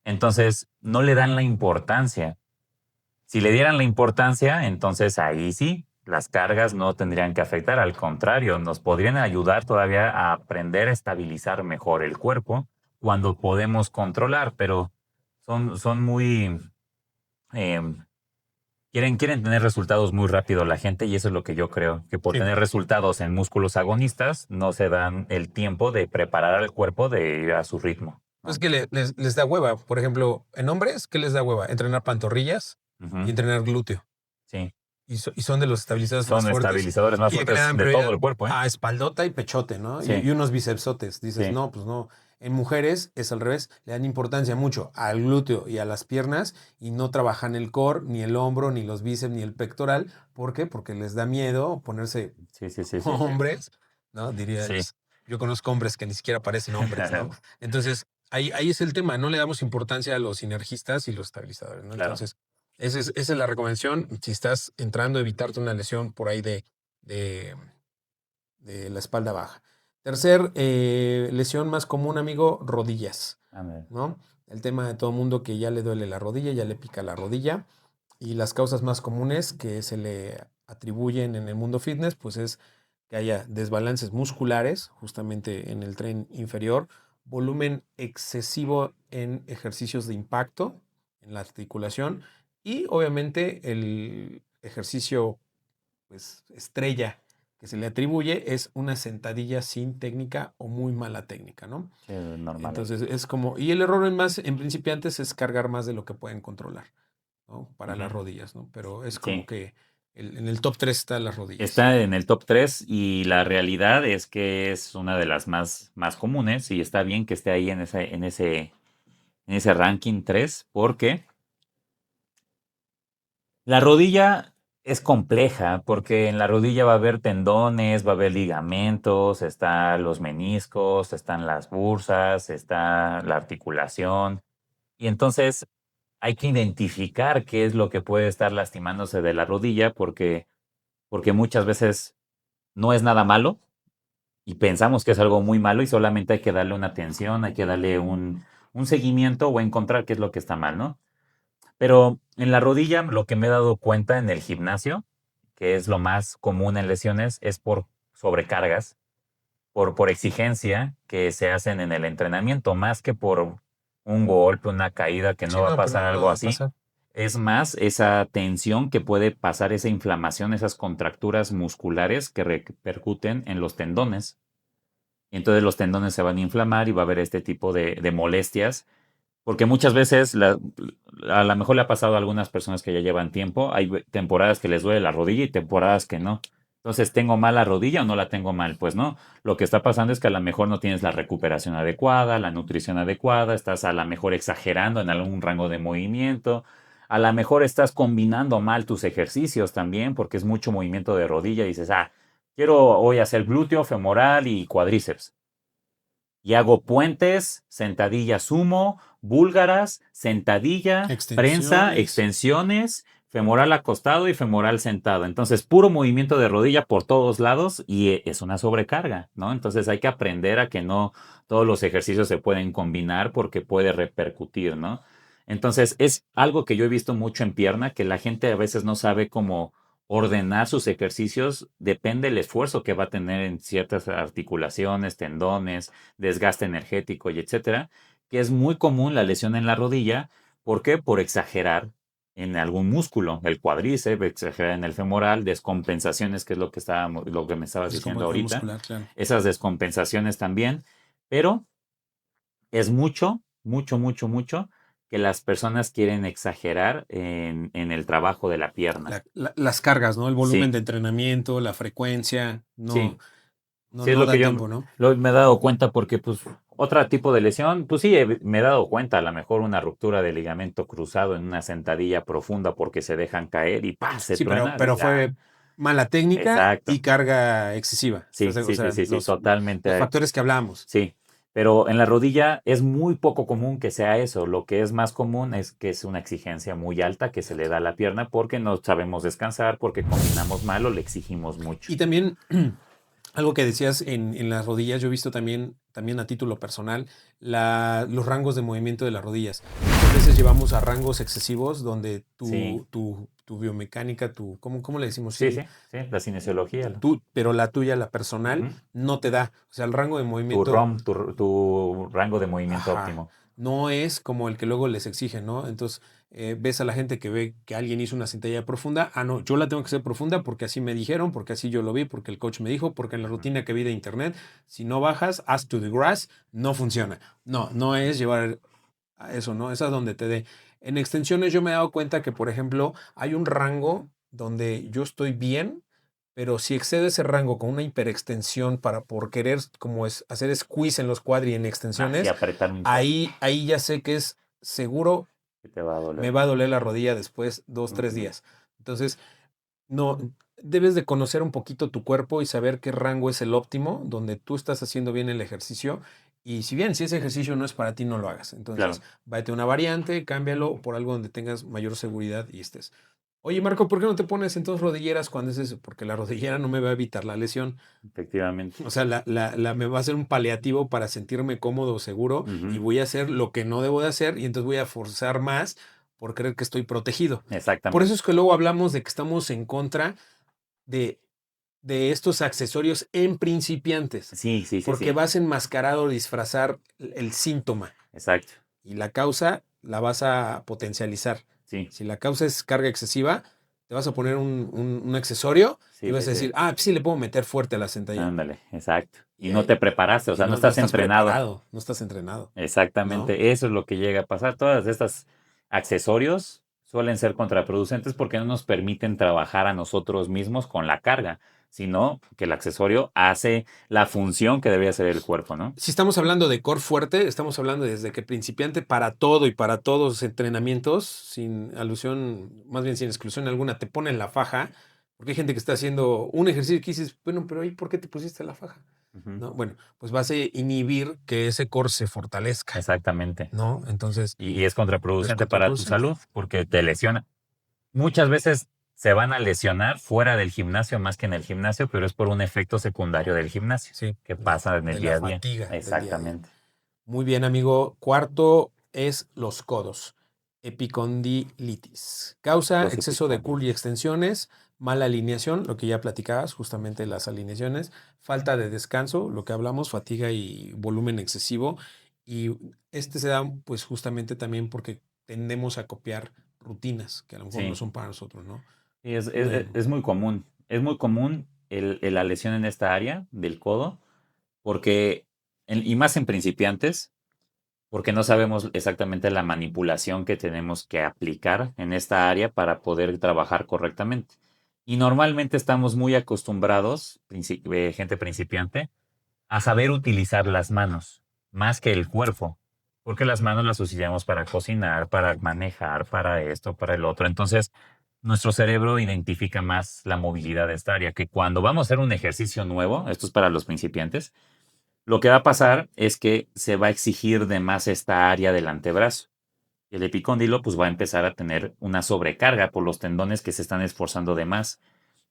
Entonces, no le dan la importancia. Si le dieran la importancia, entonces ahí sí, las cargas no tendrían que afectar. Al contrario, nos podrían ayudar todavía a aprender a estabilizar mejor el cuerpo cuando podemos controlar, pero son muy... em, quieren tener resultados muy rápido la gente y eso es lo que yo creo, que por Sí. tener resultados en músculos agonistas no se dan el tiempo de preparar al cuerpo de ir a su ritmo, Pues ¿no? que les da hueva. Por ejemplo, en hombres, ¿qué les da hueva? Entrenar pantorrillas y Ujú. entrenar glúteo. Sí, Y son de los estabilizadores más son fuertes. estabilizadores más Y le fuertes dan de todo prioridad el cuerpo, ¿eh? a espaldota y pechote, ¿no? Sí, Y unos bicepsotes. Dices, sí, no, pues no. En mujeres es al revés. Le dan importancia mucho al glúteo y a las piernas y no trabajan el core, ni el hombro, ni los bíceps, ni el pectoral. ¿Por qué? Porque les da miedo ponerse sí, sí, sí, sí, como hombres, ¿no? sí. Dirías, yo conozco hombres que ni siquiera parecen hombres, ¿no? Entonces, ahí es el tema. No le damos importancia a los sinergistas y los estabilizadores, ¿no? Claro. Entonces, esa es la recomendación. Si estás entrando a evitarte una lesión por ahí de, de la espalda baja. Tercer lesión más común, amigo, rodillas, A ver. ¿no? El tema de todo mundo que ya le duele la rodilla, ya le pica la rodilla. Y las causas más comunes que se le atribuyen en el mundo fitness, pues es que haya desbalances musculares, justamente en el tren inferior, volumen excesivo en ejercicios de impacto en la articulación y obviamente el ejercicio pues estrella que se le atribuye es una sentadilla sin técnica o muy mala técnica, ¿no? Sí, es normal ahí. Entonces es como, y el error en principiantes es cargar más de lo que pueden controlar, ¿no? Para las Ujú. rodillas, ¿no? Pero es como Sí, que en el top 3 están las rodillas. está en el top 3 y la realidad es que es una de las más comunes y está bien que esté ahí en ese ranking 3 porque la rodilla es compleja porque en la rodilla va a haber tendones, va a haber ligamentos, están los meniscos, están las bursas, está la articulación. Y entonces hay que identificar qué es lo que puede estar lastimándose de la rodilla porque muchas veces no es nada malo y pensamos que es algo muy malo y solamente hay que darle una atención, hay que darle un seguimiento o encontrar qué es lo que está mal, ¿no? Pero en la rodilla, lo que me he dado cuenta en el gimnasio, que es lo más común en lesiones, es por sobrecargas, por exigencia que se hacen en el entrenamiento, más que por un golpe, una caída, que no Sí, va a no, pues pasar no algo va a así. pasar. Es más esa tensión que puede pasar, esa inflamación, esas contracturas musculares que repercuten en los tendones. Y entonces los tendones se van a inflamar y va a haber este tipo de molestias porque muchas veces a lo mejor le ha pasado a algunas personas que ya llevan tiempo. Hay temporadas que les duele la rodilla y temporadas que no. Entonces, ¿tengo mal la rodilla o no la tengo mal? Pues no. Lo que está pasando es que a lo mejor no tienes la recuperación adecuada, la nutrición adecuada, estás a lo mejor exagerando en algún rango de movimiento. A lo mejor estás combinando mal tus ejercicios también, porque es mucho movimiento de rodilla. Dices, quiero hoy hacer glúteo, femoral y cuádriceps. Y hago puentes, sentadilla sumo, búlgaras, sentadilla, prensa, Extensiones. extensiones, femoral acostado y femoral sentado. Entonces, puro movimiento de rodilla por todos lados y es una sobrecarga, ¿no? Entonces hay que aprender a que no todos los ejercicios se pueden combinar porque puede repercutir, ¿no? Entonces, es algo que yo he visto mucho en pierna, que la gente a veces no sabe cómo ordenar sus ejercicios, depende del esfuerzo que va a tener en ciertas articulaciones, tendones, desgaste energético y etcétera, que es muy común la lesión en la rodilla. ¿Por qué? Por exagerar en algún músculo, el cuádriceps, exagerar en el femoral, descompensaciones, que es lo que me estabas diciendo Descompensación ahorita, muscular, claro. esas descompensaciones también, pero es mucho, mucho, mucho, mucho que las personas quieren exagerar en el trabajo de la pierna. Las cargas, ¿no? El volumen Sí, de entrenamiento, la frecuencia, sí. Sí, es no lo que da yo tiempo, ¿no? me he dado cuenta porque, pues, otro tipo de lesión, pues sí, me he dado cuenta, a lo mejor una ruptura de ligamento cruzado en una sentadilla profunda porque se dejan caer y ¡pah! Se Sí, truena. pero fue mala técnica Exacto. y carga excesiva. Sí, O sí, sí, sea, sí, sí, los totalmente. factores que hablábamos. Sí, pero en la rodilla es muy poco común que sea eso. Lo que es más común es que es una exigencia muy alta que se le da a la pierna porque no sabemos descansar, porque combinamos mal o le exigimos mucho. Y también algo que decías en las rodillas, yo he visto también a título personal los rangos de movimiento de las rodillas. Muchas veces llevamos a rangos excesivos donde Sí, tu biomecánica, ¿cómo le decimos? sí, Sí, sí, sí, la cinesiología. pero la tuya, la personal, Ujú. no te da. O sea, el rango de Tu movimiento, ROM, tu rango de movimiento ajá, óptimo. no es como el que luego les exigen, ¿no? Entonces, ves a la gente que ve que alguien hizo una sentadilla profunda. Ah, no, yo la tengo que hacer profunda porque así me dijeron, porque así yo lo vi, porque el coach me dijo, porque en la Ujú. rutina que vi de internet, si no bajas, as to the grass, no funciona. No es llevar a eso, ¿no? Es a donde te dé. En extensiones yo me he dado cuenta que, por ejemplo, hay un rango donde yo estoy bien, pero si excede ese rango con una hiperextensión por querer como es hacer squeeze en los cuadri en Así extensiones, apretar un chorro ahí ya sé que es seguro, que te va a me doler. va a doler la rodilla después 2, 3 Ujú. días. Entonces, no, debes de conocer un poquito tu cuerpo y saber qué rango es el óptimo, donde tú estás haciendo bien el ejercicio. Y si bien, si ese ejercicio no es para ti, no lo hagas. Entonces, Claro. váyate a una variante, cámbialo por algo donde tengas mayor seguridad y estés. Oye, Marco, ¿por qué no te pones entonces rodilleras cuando es eso? Porque la rodillera no me va a evitar la lesión. Efectivamente. O sea, me va a hacer un paliativo para sentirme cómodo, seguro, y Ujú. voy a hacer lo que no debo de hacer, y entonces voy a forzar más por creer que estoy protegido. Por eso Exactamente. es que luego hablamos de que estamos en contra de, de estos accesorios en principiantes, Sí, sí, sí, porque sí. vas a enmascarar o disfrazar el síntoma Exacto. y la causa la vas a potencializar. Sí, Si la causa es carga excesiva, te vas a poner un accesorio y sí, vas sí, a sí. decir, pues sí le puedo meter fuerte a la sentadilla. Ándale, exacto. Y Y, no te ahí- preparaste, o y sea, no no estás estás entrenado. preparado, no estás entrenado, ¿no? Exactamente, eso es lo que llega a pasar. Todas estas accesorios suelen ser contraproducentes porque no nos permiten trabajar a nosotros mismos con la carga, sino que el accesorio hace la función que debería hacer el cuerpo, ¿no? Si estamos hablando de core fuerte, estamos hablando desde que principiante para todo y para todos los entrenamientos, sin alusión, más bien sin exclusión alguna, te ponen la faja, porque hay gente que está haciendo un ejercicio que dices, bueno, pero ¿y por qué te pusiste la faja? Ujú. ¿No? Bueno, pues vas a inhibir que ese core se fortalezca, Exactamente. ¿no? Entonces, Y es es contraproducente para tu contraproducente. salud porque te lesiona. Muchas veces se van a lesionar fuera del gimnasio más que en el gimnasio, pero es por un efecto secundario del gimnasio Sí, que pasa en el de la día a día. fatiga del día a día. Exactamente. Muy bien, amigo. Cuarto es los codos. Epicondilitis. Causa Los exceso de curl y epicondios. extensiones, mala alineación, lo que ya platicabas, justamente las alineaciones, falta de descanso, lo que hablamos, fatiga y volumen excesivo. Y este se da pues justamente también porque tendemos a copiar rutinas que a lo mejor no Sí, son para nosotros, ¿no? y De- es muy común. Es muy común la lesión en esta área del codo porque, y más en principiantes, porque no sabemos exactamente la manipulación que tenemos que aplicar en esta área para poder trabajar correctamente. Y normalmente estamos muy acostumbrados, gente principiante, a saber utilizar las manos más que el cuerpo, porque las manos las utilizamos para cocinar, para manejar, para esto, para el otro. Entonces, nuestro cerebro identifica más la movilidad de esta área, que cuando vamos a hacer un ejercicio nuevo, esto es para los principiantes, lo que va a pasar es que se va a exigir de más esta área del antebrazo. El epicóndilo pues va a empezar a tener una sobrecarga por los tendones que se están esforzando de más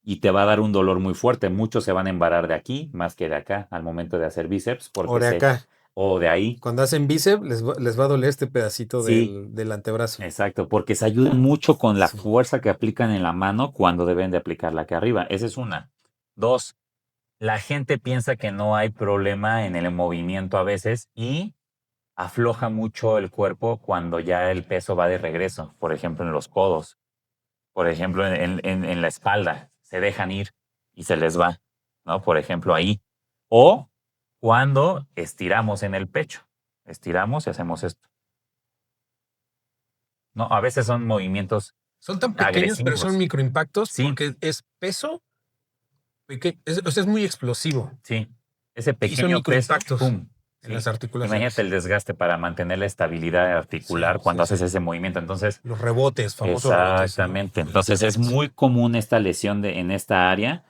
y te va a dar un dolor muy fuerte. Muchos se van a embarar de aquí más que de acá al momento de hacer bíceps O porque de acá. o de ahí. Cuando hacen bíceps, les va a doler este pedacito Sí, del antebrazo. exacto, porque se ayudan mucho con la Sí. fuerza que aplican en la mano cuando deben de aplicarla aquí arriba. Esa es una. Dos, la gente piensa que no hay problema en el movimiento a veces y afloja mucho el cuerpo cuando ya el peso va de regreso, por ejemplo en los codos, por ejemplo en la espalda, se dejan ir y se les va, ¿no? Por ejemplo ahí. O cuando estiramos en el pecho, estiramos y hacemos esto. No, a veces son movimientos Son tan pequeños, pero son agresivos. microimpactos Sí, porque es peso, o sea, es muy explosivo. sí. Ese Y son pequeño peso, microimpactos ¡pum! en las Sí. articulaciones. Imagínate el desgaste para mantener la estabilidad articular Sí, cuando sí, haces sí. ese movimiento. Entonces, Los rebotes, famosos rebotes, ¿no? exactamente. Entonces es muy común esta lesión en esta área.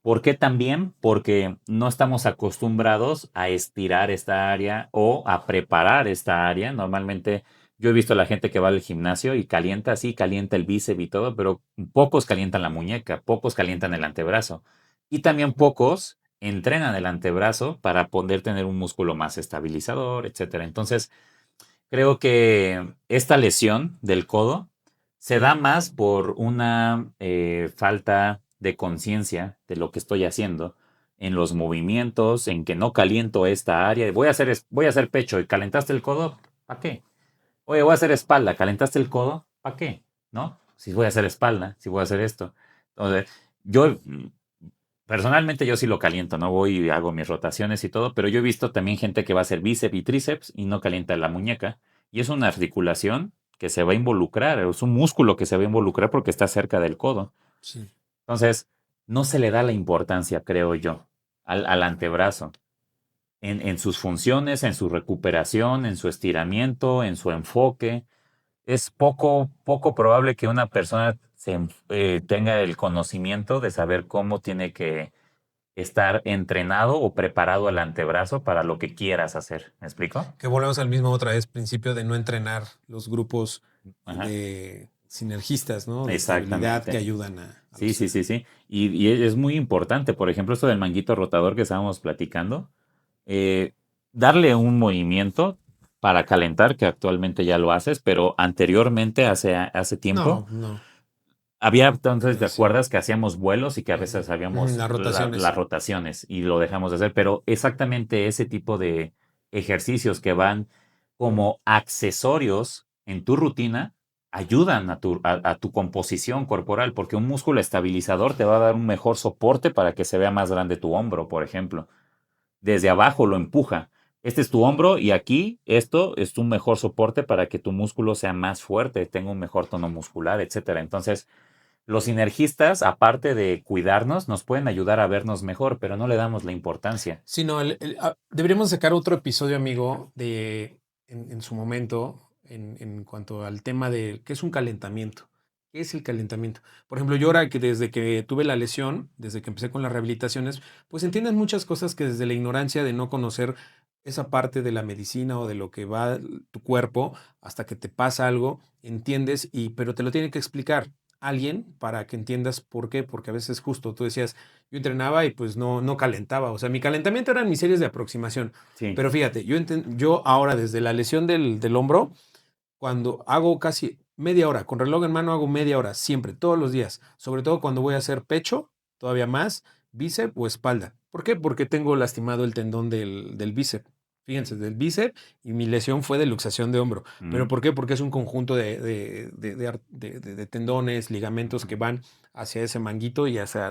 ¿Por qué también? Porque no estamos acostumbrados a estirar esta área o a preparar esta área. Normalmente yo he visto a la gente que va al gimnasio y calienta, sí, calienta el bíceps y todo, pero pocos calientan la muñeca, pocos calientan el antebrazo. Y también pocos entrenan el antebrazo para poder tener un músculo más estabilizador, etcétera. Entonces, creo que esta lesión del codo se da más por una falta de conciencia de lo que estoy haciendo en los movimientos, en que no caliento esta área. Voy a hacer pecho y calentaste el codo, ¿para qué? Oye, voy a hacer espalda, calentaste el codo, ¿para qué? ¿No? Si voy a hacer espalda, si voy a hacer esto. Entonces, yo personalmente yo sí lo caliento, ¿no? Voy y hago mis rotaciones y todo, pero yo he visto también gente que va a hacer bíceps y tríceps y no calienta la muñeca. Y es una articulación que se va a involucrar, es un músculo que se va a involucrar porque está cerca del codo. Sí. Entonces, no se le da la importancia, creo yo, al antebrazo. En sus funciones, en su recuperación, en su estiramiento, en su enfoque. Es poco probable que una persona tenga el conocimiento de saber cómo tiene que estar entrenado o preparado el antebrazo para lo que quieras hacer. ¿Me explico? Que volvemos al mismo otra vez, principio de no entrenar los grupos Ajá, de sinergistas, ¿no? De estabilidad que exactamente. ayudan a Sí, los... sí, sí, sí. Y es muy importante, por ejemplo, esto del manguito rotador que estábamos platicando, eh, darle un movimiento para calentar, que actualmente ya lo haces, pero anteriormente, hace tiempo, No, no. había entonces, ¿te Sí. acuerdas que hacíamos vuelos y que a veces habíamos Las rotaciones. las rotaciones y lo dejamos de hacer? Pero exactamente ese tipo de ejercicios que van como accesorios en tu rutina ayudan a tu composición corporal, porque un músculo estabilizador te va a dar un mejor soporte para que se vea más grande tu hombro, por ejemplo. Desde abajo lo empuja. Este es tu hombro y aquí esto es un mejor soporte para que tu músculo sea más fuerte, tenga un mejor tono muscular, etcétera. Entonces, los sinergistas, aparte de cuidarnos, nos pueden ayudar a vernos mejor, pero no le damos la importancia. Sí, no, deberíamos sacar otro episodio, amigo, en su momento, en cuanto al tema de qué es un calentamiento. ¿Qué es el calentamiento? Por ejemplo, yo ahora que desde que tuve la lesión, desde que empecé con las rehabilitaciones, pues entiendes muchas cosas que desde la ignorancia de no conocer esa parte de la medicina o de lo que va tu cuerpo hasta que te pasa algo, entiendes, pero te lo tiene que explicar alguien para que entiendas por qué, porque a veces justo tú decías, yo entrenaba y pues no calentaba. O sea, mi calentamiento eran mis series de aproximación. Sí, Pero fíjate, yo ahora desde la lesión del hombro, cuando hago casi media hora, con reloj en mano hago media hora, siempre, todos los días. Sobre todo cuando voy a hacer pecho, todavía más, bíceps o espalda. ¿Por qué? Porque tengo lastimado el tendón del bíceps. Fíjense, del bíceps y mi lesión fue de luxación de hombro. ¿Pero ujú, por qué? Porque es un conjunto de tendones, ligamentos que van hacia ese manguito y hacia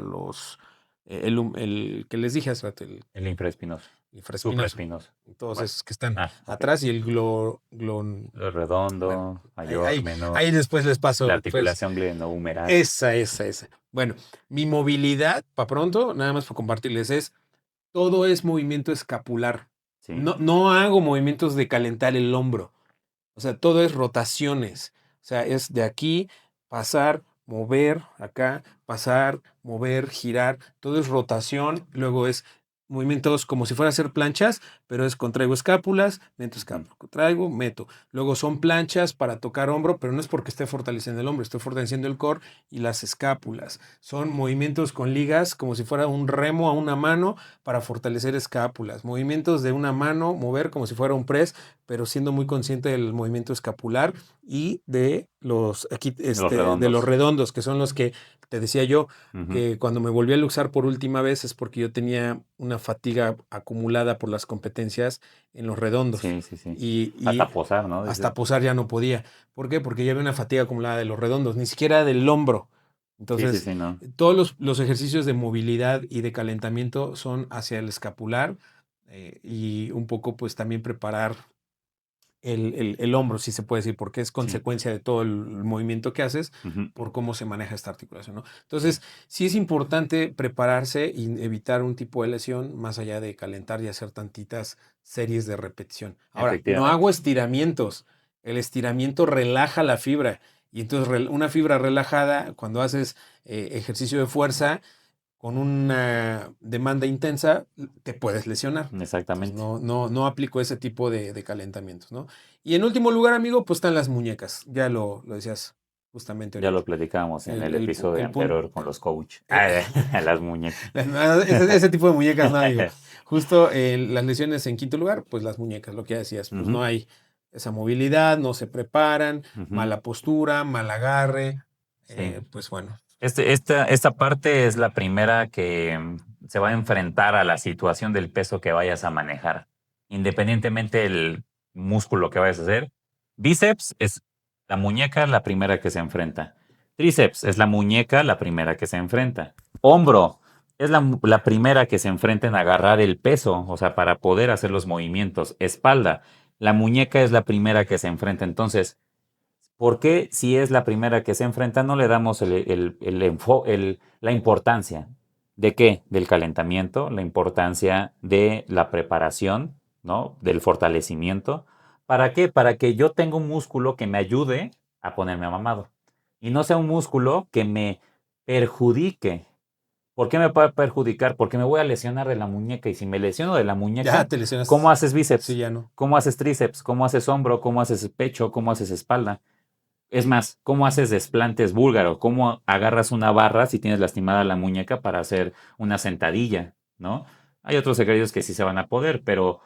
el que les dije hace rato, el infraespinoso. Supraespinoso. Todos Bueno. esos que están Ok. atrás y el Lo redondo, Bueno, mayor, ahí menor. después les paso. La Pues, articulación glenohumeral. esa. Bueno, mi movilidad, para pronto, nada más para compartirles, todo es movimiento escapular. Sí. No hago movimientos de calentar el hombro. O sea, todo es rotaciones. O sea, es de aquí, pasar, mover, acá, pasar, mover, girar. Todo es rotación. Luego es movimientos como si fuera a hacer planchas, pero es contraigo escápulas, meto escápula, contraigo, meto. Luego son planchas para tocar hombro, pero no es porque esté fortaleciendo el hombro, estoy fortaleciendo el core y las escápulas. Son movimientos con ligas como si fuera un remo a una mano para fortalecer escápulas. Movimientos de una mano, mover como si fuera un press, pero siendo muy consciente del movimiento escapular y de los de los redondos, que son los que te decía yo, que cuando me volví a luxar por última vez es porque yo tenía una fatiga acumulada por las competencias en los redondos. Sí. Y Hasta posar, ¿no? hasta posar ya no podía. ¿Por qué? Porque ya había una fatiga acumulada de los redondos, ni siquiera del hombro. Entonces, Sí, no. todos los ejercicios de movilidad y de calentamiento son hacia el escapular y un poco pues también preparar el hombro, si se puede decir, porque es consecuencia de todo el movimiento que haces por cómo se maneja esta articulación, ¿no? Entonces, sí es importante prepararse y evitar un tipo de lesión más allá de calentar y hacer tantitas series de repetición. Ahora, no hago estiramientos. El estiramiento relaja la fibra y entonces una fibra relajada, cuando haces ejercicio de fuerza, con una demanda intensa, te puedes lesionar. Exactamente. Entonces, no aplico ese tipo de calentamientos, ¿no? Y en último lugar, amigo, pues están las muñecas. Ya lo decías justamente ahorita. Ya lo platicábamos en el episodio anterior con los coach. Las muñecas. Ese tipo de muñecas, no, amigo. Justo las lesiones en quinto lugar, pues las muñecas, lo que ya decías, pues no hay esa movilidad, no se preparan, mala postura, mal agarre, pues bueno. Esta parte es la primera que se va a enfrentar a la situación del peso que vayas a manejar, independientemente del músculo que vayas a hacer. Bíceps es la muñeca la primera que se enfrenta. Tríceps es la muñeca la primera que se enfrenta. Hombro es la primera que se enfrenta en agarrar el peso, o sea, para poder hacer los movimientos. Espalda, la muñeca es la primera que se enfrenta. Entonces, ¿por qué si es la primera que se enfrenta no le damos la importancia? ¿De qué? Del calentamiento, la importancia de la preparación, ¿no? Del fortalecimiento. ¿Para qué? Para que yo tenga un músculo que me ayude a ponerme mamado. Y no sea un músculo que me perjudique. ¿Por qué me puede perjudicar? Porque me voy a lesionar de la muñeca. Y si me lesiono de la muñeca, ya te lesionas. ¿cómo haces bíceps? Sí, ya no. ¿Cómo haces tríceps? ¿Cómo haces hombro? ¿Cómo haces pecho? ¿Cómo haces espalda? Es más, ¿cómo haces desplantes búlgaro? ¿Cómo agarras una barra si tienes lastimada la muñeca para hacer una sentadilla? ¿No? Hay otros ejercicios que sí se van a poder, pero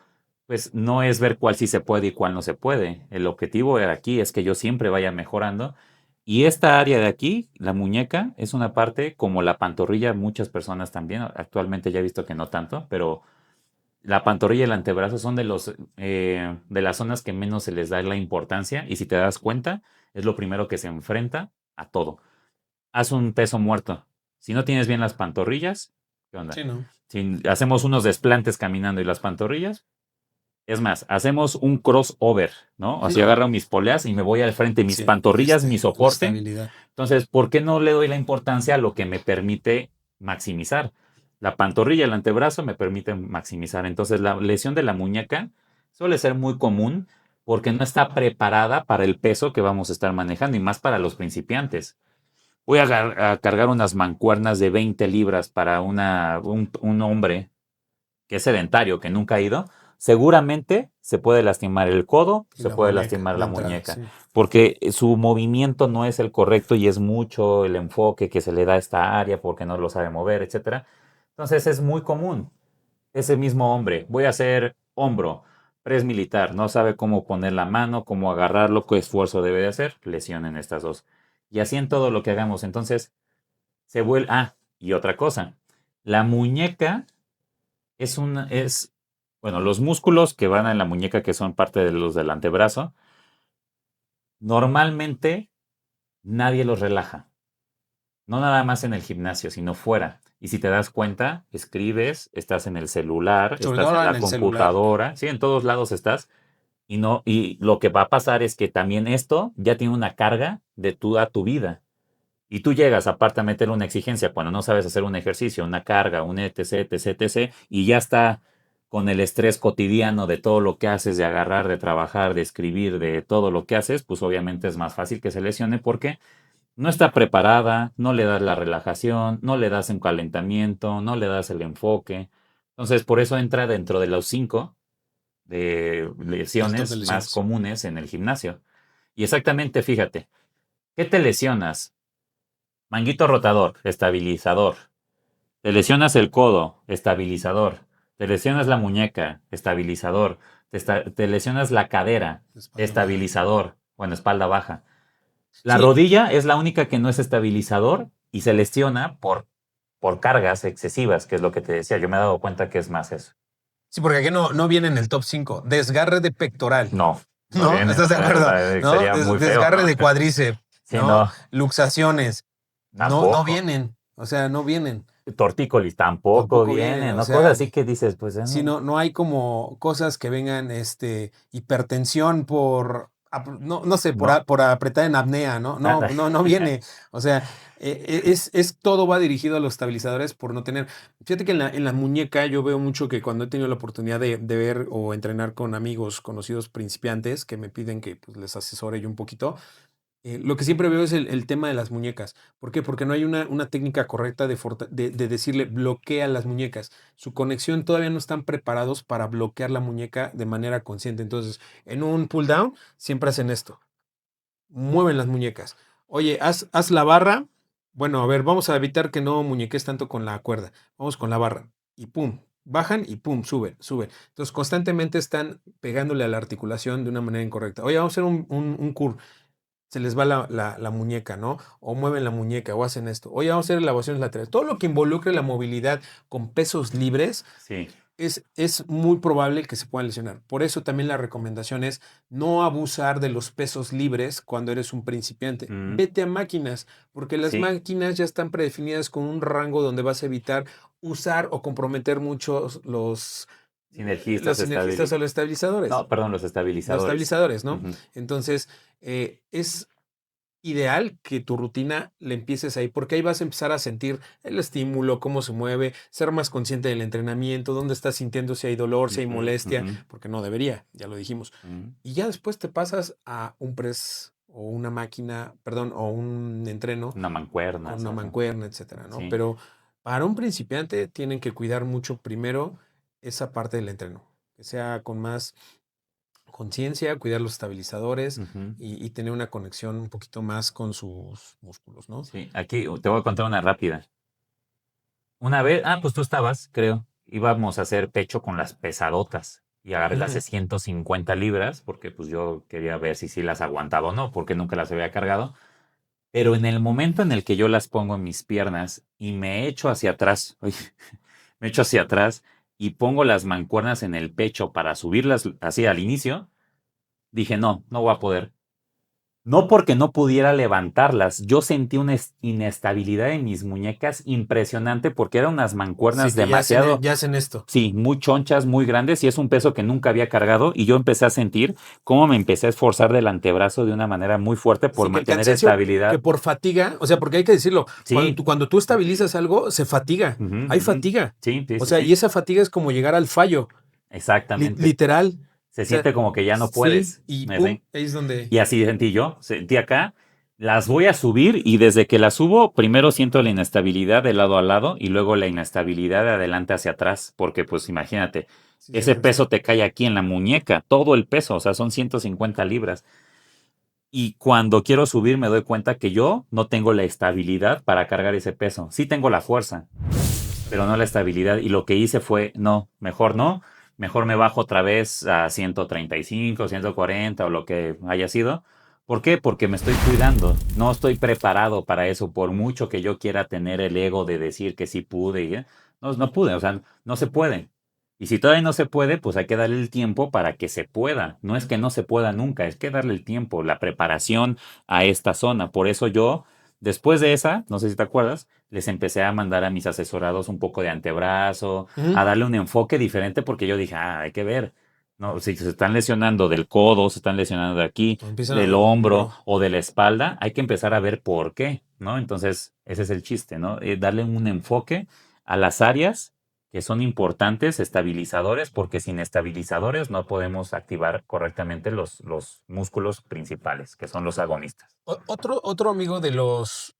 pues no es ver cuál sí se puede y cuál no se puede. El objetivo de aquí es que yo siempre vaya mejorando. Y esta área de aquí, la muñeca, es una parte como la pantorrilla, muchas personas también. Actualmente ya he visto que no tanto, pero la pantorrilla y el antebrazo son de las zonas que menos se les da la importancia. Y si te das cuenta, es lo primero que se enfrenta a todo. Haz un peso muerto. Si no tienes bien las pantorrillas, ¿qué onda? Sí, no. Si hacemos unos desplantes caminando y las pantorrillas, es más, hacemos un crossover, ¿no? Así agarro mis poleas y me voy al frente, mis pantorrillas, mi soporte. Entonces, ¿por qué no le doy la importancia a lo que me permite maximizar? La pantorrilla, el antebrazo me permite maximizar. Entonces, la lesión de la muñeca suele ser muy común porque no está preparada para el peso que vamos a estar manejando y más para los principiantes. Voy a cargar unas mancuernas de 20 libras para un hombre que es sedentario, que nunca ha ido. Seguramente se puede lastimar el codo, se puede lastimar la muñeca, porque su movimiento no es el correcto y es mucho el enfoque que se le da a esta área porque no lo sabe mover, etc. Entonces es muy común. Ese mismo hombre, voy a hacer hombro, press militar, no sabe cómo poner la mano, cómo agarrarlo, qué esfuerzo debe de hacer, lesión en estas dos. Y así en todo lo que hagamos. Entonces se vuelve... y otra cosa, la muñeca bueno, los músculos que van en la muñeca, que son parte de los del antebrazo, normalmente nadie los relaja. No nada más en el gimnasio, sino fuera. Y si te das cuenta, escribes, estás en el celular, Sobre estás todo en ahora en la el celular. computadora, sí, en todos lados estás. Y no, y lo que va a pasar es que también esto ya tiene una carga de toda tu vida. Y tú llegas, aparte a meter una exigencia cuando no sabes hacer un ejercicio, una carga, un etc, etc, etc, y ya está con el estrés cotidiano de todo lo que haces, de agarrar, de trabajar, de escribir, de todo lo que haces, pues obviamente es más fácil que se lesione porque no está preparada, no le das la relajación, no le das un calentamiento, no le das el enfoque. Entonces, por eso entra dentro de los 5 de El top de lesiones más lesiones. comunes en el gimnasio. Y exactamente, fíjate, ¿qué te lesionas? Manguito rotador, estabilizador. Te lesionas el codo, estabilizador. Te lesionas la muñeca, estabilizador. Te lesionas la cadera, Espalda baja. estabilizador. Bueno, espalda baja. La Sí, rodilla es la única que no es estabilizador y se lesiona por cargas excesivas, que es lo que te decía. Yo me he dado cuenta que es más eso. sí, porque aquí no viene en el top 5. Desgarre de pectoral, No, no ¿no? viene. ¿Estás de acuerdo? ¿No? Sería muy feo, Desgarre ¿no? de cuádriceps, Sí, ¿no? no, Luxaciones. No tampoco. vienen. O sea, no vienen. Tortícolis tampoco Tampoco vienen. viene, O ¿no? Cosas sea, así que dices, pues, si no hay como cosas que vengan, hipertensión no sé, no. por apretar en apnea, ¿no? No, Anda. no viene. O sea, todo va dirigido a los estabilizadores por no tener. Fíjate que en la muñeca yo veo mucho que cuando he tenido la oportunidad de ver o entrenar con amigos conocidos principiantes que me piden que pues, les asesore yo un poquito, lo que siempre veo es el tema de las muñecas. ¿Por qué? Porque no hay una técnica correcta de decirle bloquea las muñecas. Su conexión todavía no están preparados para bloquear la muñeca de manera consciente. Entonces, en un pull down, siempre hacen esto. Mueven las muñecas. Oye, haz la barra. Bueno, a ver, vamos a evitar que no muñeques tanto con la cuerda. Vamos con la barra. Y pum, bajan y pum, suben, suben. Entonces, constantemente están pegándole a la articulación de una manera incorrecta. Oye, vamos a hacer un curl, se les va la muñeca, ¿no? O mueven la muñeca o hacen esto. Oye, vamos a hacer elevaciones laterales. Todo lo que involucre la movilidad con pesos libres Sí. es muy probable que se puedan lesionar. Por eso también la recomendación es no abusar de los pesos libres cuando eres un principiante. Mm, Vete a máquinas, porque las sí. máquinas ya están predefinidas con un rango donde vas a evitar usar o comprometer mucho Sinergistas los sinergistas o los estabilizadores. No, perdón, los Los estabilizadores. estabilizadores, ¿no? Ujú. Entonces, es ideal que tu rutina le empieces ahí, porque ahí vas a empezar a sentir el estímulo, cómo se mueve, ser más consciente del entrenamiento, dónde estás sintiendo si hay dolor, si hay Ujú, molestia, ujú, porque no debería, ya lo dijimos. ujú. Y ya después te pasas a un press o una máquina, perdón, o un entreno Una con mancuerna, una ajá. mancuerna, etcétera, ¿no? Sí. Pero para un principiante tienen que cuidar mucho primero esa parte del entreno, que sea con más conciencia, cuidar los estabilizadores Ujú. y tener una conexión un poquito más con sus músculos, ¿no? Sí, aquí te voy a contar una rápida. Una vez, pues tú estabas, creo, íbamos a hacer pecho con las pesadotas y agarré las de 150 libras porque pues yo quería ver si sí las aguantaba o no, porque nunca las había cargado. Pero en el momento en el que yo las pongo en mis piernas y me echo hacia atrás, oye, me echo hacia atrás y pongo las mancuernas en el pecho para subirlas así al inicio, dije, no, no voy a poder. No porque no pudiera levantarlas, yo sentí una inestabilidad en mis muñecas impresionante porque eran unas Sí, mancuernas que demasiado, ya hacen esto. sí, muy chonchas, muy grandes y es un peso que nunca había cargado y yo empecé a sentir cómo me empecé a esforzar del antebrazo de una manera muy fuerte por Sí, que el mantener cansancio, que estabilidad. por fatiga, o sea, porque hay que decirlo, Sí, cuando tú estabilizas algo, se fatiga, ujú, hay ujú. fatiga. Sí, sí, O sí, sea, y sí, esa fatiga es como llegar al fallo, exactamente. literal. Se O sea, siente como que ya no sí, puedes. y pum, ¿Sí? ahí es donde... Y así sentí yo, sentí acá, las voy a subir y desde que las subo, primero siento la inestabilidad de lado a lado y luego la inestabilidad de adelante hacia atrás, porque pues imagínate, Sí, se ese cansa. peso te cae aquí en la muñeca, todo el peso, o sea, son 150 libras. Y cuando quiero subir me doy cuenta que yo no tengo la estabilidad para cargar ese peso. Sí tengo la fuerza, pero no la estabilidad. Y lo que hice fue, no, mejor me bajo otra vez a 135, 140 o lo que haya sido. ¿Por qué? Porque me estoy cuidando. No estoy preparado para eso, por mucho que yo quiera tener el ego de decir que sí pude. No, no pude, o sea, no se puede. Y si todavía no se puede, pues hay que darle el tiempo para que se pueda. No es que no se pueda nunca, es que darle el tiempo, la preparación a esta zona. Por eso yo Después de esa, no sé si te acuerdas, les empecé a mandar a mis asesorados un poco de antebrazo, Ujú. a darle un enfoque diferente porque yo dije, hay que ver, ¿no? Si se están lesionando del codo, se están lesionando de aquí, O empiezan del al hombro hombro. o de la espalda, hay que empezar a ver por qué, ¿no? Entonces, ese es el chiste, ¿no? Darle un enfoque a las áreas que son importantes, estabilizadores, porque sin estabilizadores no podemos activar correctamente los músculos principales, que son los agonistas. Otro amigo de los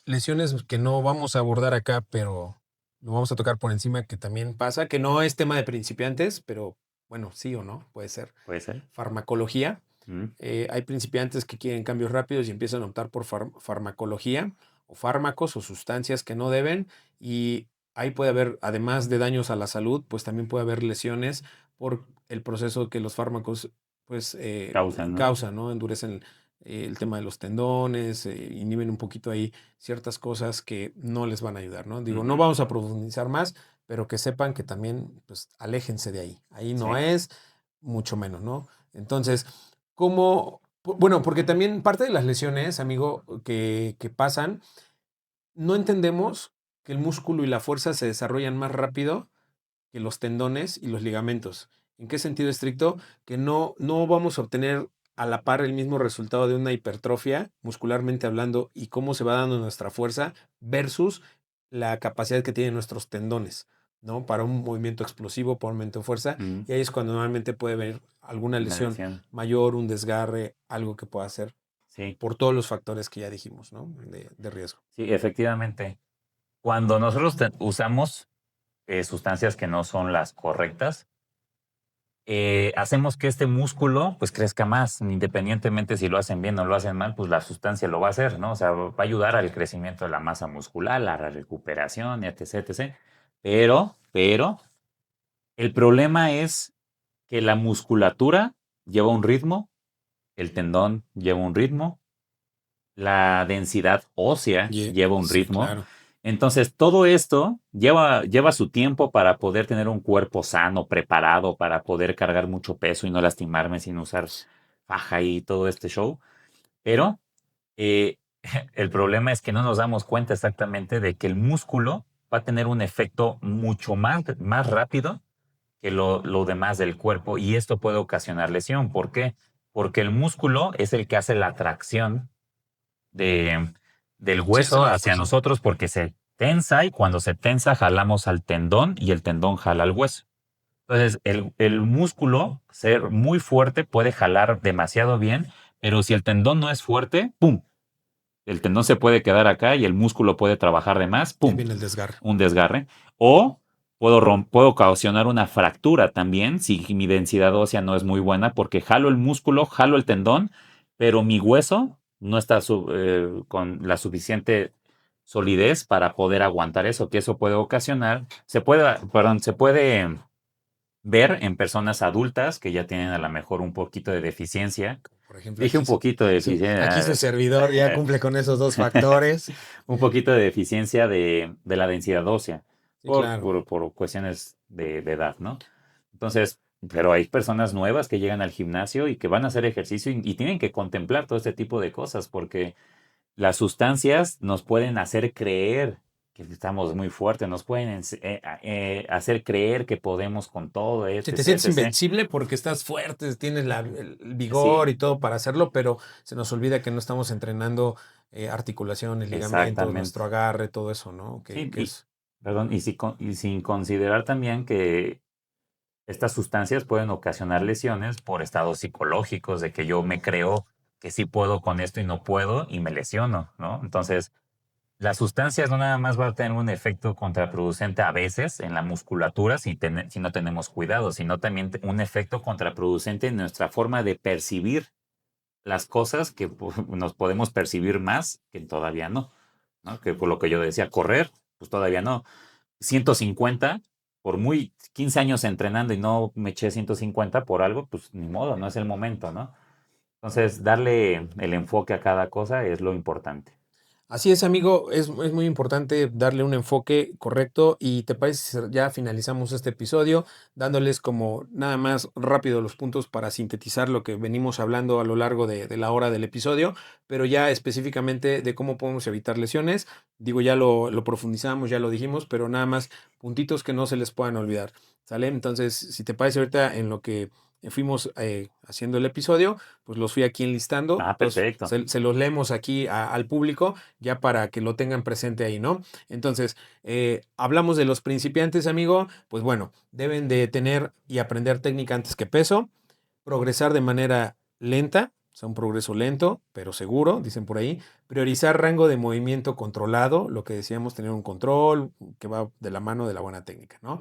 lesiones que no vamos a abordar acá, pero lo vamos a tocar por encima, que también pasa, que no es tema de principiantes, pero bueno, sí o no, puede ser. ¿Puede ser? Farmacología. Mm, Hay principiantes que quieren cambios rápidos y empiezan a optar por farmacología o fármacos o sustancias que no deben. Y ahí puede haber, además de daños a la salud, pues también puede haber lesiones por el proceso que los fármacos pues Causan, ¿no? causan, ¿no? Endurecen el tema de los tendones, inhiben un poquito ahí ciertas cosas que no les van a ayudar, ¿no? Digo, no Ujú. vamos a profundizar más, pero que sepan que también, pues, aléjense de ahí. Ahí no Sí. es, mucho menos, ¿no? Entonces, ¿cómo? Bueno, porque también parte de las lesiones, amigo, que pasan, no entendemos que el músculo y la fuerza se desarrollan más rápido que los tendones y los ligamentos. ¿En qué sentido estricto? Que no vamos a obtener a la par el mismo resultado de una hipertrofia, muscularmente hablando, y cómo se va dando nuestra fuerza versus la capacidad que tienen nuestros tendones, ¿no? Para un movimiento explosivo, para un movimiento de fuerza. Mm, Y ahí es cuando normalmente puede haber alguna una lesión lesión. mayor, un desgarre, algo que pueda hacer Sí, por todos los factores que ya dijimos, ¿no? De riesgo. sí, efectivamente. Cuando nosotros usamos sustancias que no son las correctas, hacemos que este músculo pues crezca más, independientemente si lo hacen bien o lo hacen mal, pues la sustancia lo va a hacer, ¿no? O sea, va a ayudar al crecimiento de la masa muscular, a la recuperación, etc, etc. Pero, el problema es que la musculatura lleva un ritmo, el tendón lleva un ritmo, la densidad ósea lleva un Sí, ritmo. claro. Entonces, todo esto lleva su tiempo para poder tener un cuerpo sano, preparado, para poder cargar mucho peso y no lastimarme sin usar faja y todo este show. Pero eh, el problema es que no nos damos cuenta exactamente de que el músculo va a tener un efecto mucho más rápido que lo demás del cuerpo y esto puede ocasionar lesión. ¿Por qué? Porque el músculo es el que hace la tracción de, del Sí, sí, hueso la hacia fuerza. nosotros porque se tensa y cuando se tensa jalamos al tendón y el tendón jala al hueso. Entonces, el músculo, ser muy fuerte, puede jalar demasiado bien, pero si el tendón no es fuerte, ¡pum! El tendón se puede quedar acá y el músculo puede trabajar de más, Y ahí ¡pum! viene el desgarre. Un desgarre. O puedo ocasionar una fractura también si mi densidad ósea no es muy buena porque jalo el músculo, jalo el tendón, pero mi hueso no está con la suficiente solidez para poder aguantar eso, que eso puede ocasionar, se puede ver en personas adultas que ya tienen a lo mejor un poquito de deficiencia. Por ejemplo, Dije un poquito de sí, aquí su deficiencia, servidor ya cumple con esos dos factores. un poquito de deficiencia de la densidad ósea Sí, claro. por cuestiones de edad, ¿no? Entonces, pero hay personas nuevas que llegan al gimnasio y que van a hacer ejercicio y tienen que contemplar todo este tipo de cosas porque las sustancias nos pueden hacer creer que estamos muy fuertes, nos pueden hacer creer que podemos con todo, Si etc, te sientes etc. invencible porque estás fuerte, tienes el vigor Sí, y todo para hacerlo, pero se nos olvida que no estamos entrenando articulaciones, ligamentos, nuestro exactamente. agarre, todo eso, ¿no? Sí, Que es perdón, y sin considerar también que estas sustancias pueden ocasionar lesiones por estados psicológicos, de que yo me creo que sí puedo con esto y no puedo y me lesiono, ¿no? Entonces, las sustancias no nada más van a tener un efecto contraproducente a veces en la musculatura si no tenemos cuidado, sino también un efecto contraproducente en nuestra forma de percibir las cosas que nos podemos percibir más que todavía no, ¿no? Que por lo que yo decía, correr, pues todavía no. 150 por muy 15 años entrenando y no me eché 150 por algo, pues ni modo, no es el momento, ¿no? Entonces, darle el enfoque a cada cosa es lo importante. Así es, amigo, es muy importante darle un enfoque correcto y te parece si ya finalizamos este episodio dándoles como nada más rápido los puntos para sintetizar lo que venimos hablando a lo largo de la hora del episodio, pero ya específicamente de cómo podemos evitar lesiones. Digo, ya lo profundizamos, ya lo dijimos, pero nada más puntitos que no se les puedan olvidar, ¿sale? Entonces, si te parece ahorita en lo que fuimos haciendo el episodio, pues los fui aquí enlistando, Ah, entonces perfecto. se los leemos aquí al público ya para que lo tengan presente ahí, ¿no? Entonces, hablamos de los principiantes, amigo, pues bueno, deben de tener y aprender técnica antes que peso, progresar de manera lenta, o sea, un progreso lento, pero seguro, dicen por ahí, priorizar rango de movimiento controlado, lo que decíamos, tener un control que va de la mano de la buena técnica, ¿no?